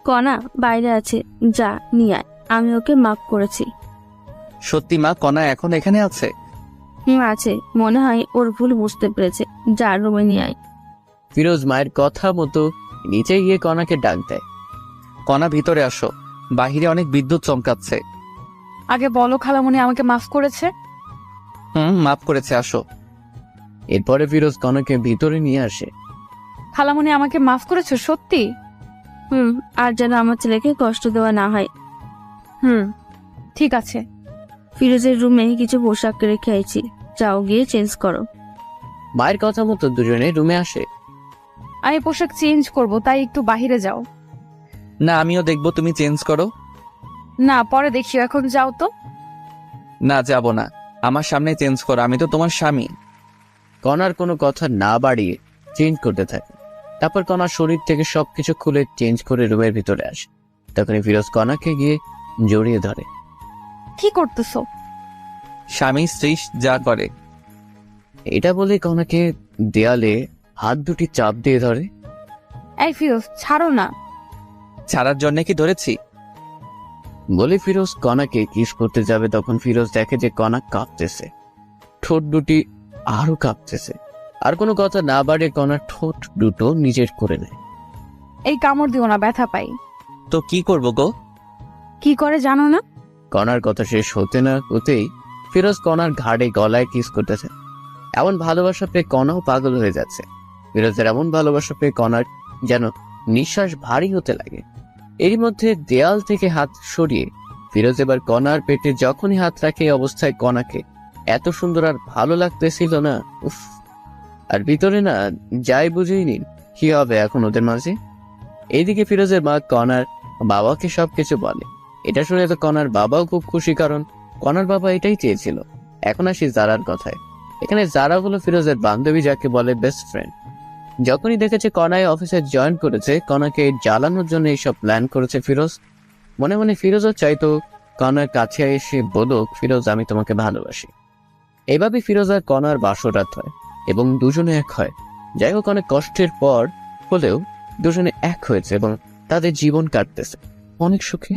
কণা বাইরে আছে, যা নিয়ে আয়, আমি ওকে মাফ করেছি। সত্যি মা, কণা এখন এখানে আছে? আছে, মনে হয় ওর ভুল বুঝতে পেরেছে, যা রুমে নিয়ে আয়। ফিরোজ মায়ের কথা মতো নিচে গিয়ে কণাকে ডাক দেয়। কণা ভিতরে আসো, বাহিরে অনেক বিদ্যুৎ চমকাচ্ছে। আগে বলো খালামণি আমাকে মাফ করেছে? মাফ করেছে, আসো। এরপরে ফিরোজ কণাকে ভিতরে নিয়ে আসে। খালামণি আমাকে মাফ করেছো সত্যি? আর যেন আমার ছেলেকে কষ্ট দেওয়া না হয়। ঠিক আছে। ফিরোজের রুমে কিছু পোশাক রেখে আইছি, যাও গিয়ে চেঞ্জ করো। মায়ের কথা মতো দুজনে রুমে আসে। আমি পোশাক চেঞ্জ করব, তাই একটু বাহিরে যাও। না, আমিও দেখবো, তুমি চেঞ্জ করো। না, পরে দেখিও, এখন যাও তো। না, যাব না, আমার সামনে চেঞ্জ করো, আমি তো তোমার স্বামী। কণার কোনো কথা না বাড়িয়ে চেঞ্জ করতে থাকে। তারপর কণার শরীর থেকে সবকিছু খুলে চেঞ্জ করে রুমের ভিতরে আসে। তখনই ফিরোজ কণাকে গিয়ে জড়িয়ে ধরে। কি করতেছো? স্বামী স্ত্রী যা করে। এটা বলে কণাকে দেয়ালে হাত দুটি চাপ দিয়ে ধরে। এই ফিরোজ, ছাড়ো না। ছাড়ার জন্য কি ধরেছি? বলে ফিরোজ কণাকে কিস করতে যাবে, তখন ফিরোজ দেখে যে কণা কাঁপতেছে, ঠোঁট দুটি আরো কাঁপতেছে। আর কোনো কথা না বাড়িয়ে কণার ঠোঁট দুটো নিজের করে নেয়। এই কামড় দিও না, ব্যথা পাই। তো কি করবো গো? কি করে জানো না? কণার কথা শেষ হতে না হতেই ফিরোজ কণার ঘাড়ে গলায় কিস করতেছে। এমন ভালোবাসা পেয়ে কণাও পাগল হয়ে যাচ্ছে। ফিরোজের এমন ভালোবাসা পেয়ে কণার যেন নিঃশ্বাস ভারী হতে লাগে। এরই মধ্যে দেয়াল থেকে হাত সরিয়ে ফিরোজ এবার কণার পেটে যখনই হাত রাখে, এই অবস্থায় কণাকে এত সুন্দর আর ভালো লাগতেছিল না। উফ! আর ভিতরে না যাই বুঝেই নিন কি হবে এখন ওদের মাঝে। এইদিকে ফিরোজের মা কণার বাবাকে সবকিছু বলে। এটা শুনে তো কণার বাবাও খুব খুশি, কারণ কণার বাবা এটাই চেয়েছিল। এখন আসি জারার কথায়। এখানে জারা হলো ফিরোজের বান্ধবী, যাকে বলে বেস্ট ফ্রেন্ড। যখনই দেখেছে কণায় অফিসে জয়েন করেছে, কণাকে জ্বালানোর জন্য এইসব প্ল্যান করেছে ফিরোজ। মনে মনে ফিরোজও চাইতো কণার কাছে এসে বলুক, ফিরোজ আমি তোমাকে ভালোবাসি। এভাবে ফিরোজ আর কণার বাসরাত হয় এবং দুজনে এক হয়। যাই হোক, অনেক কষ্টের পর হলেও দুজনে এক হয়েছে এবং তাদের জীবন কাটতেছে অনেক সুখে।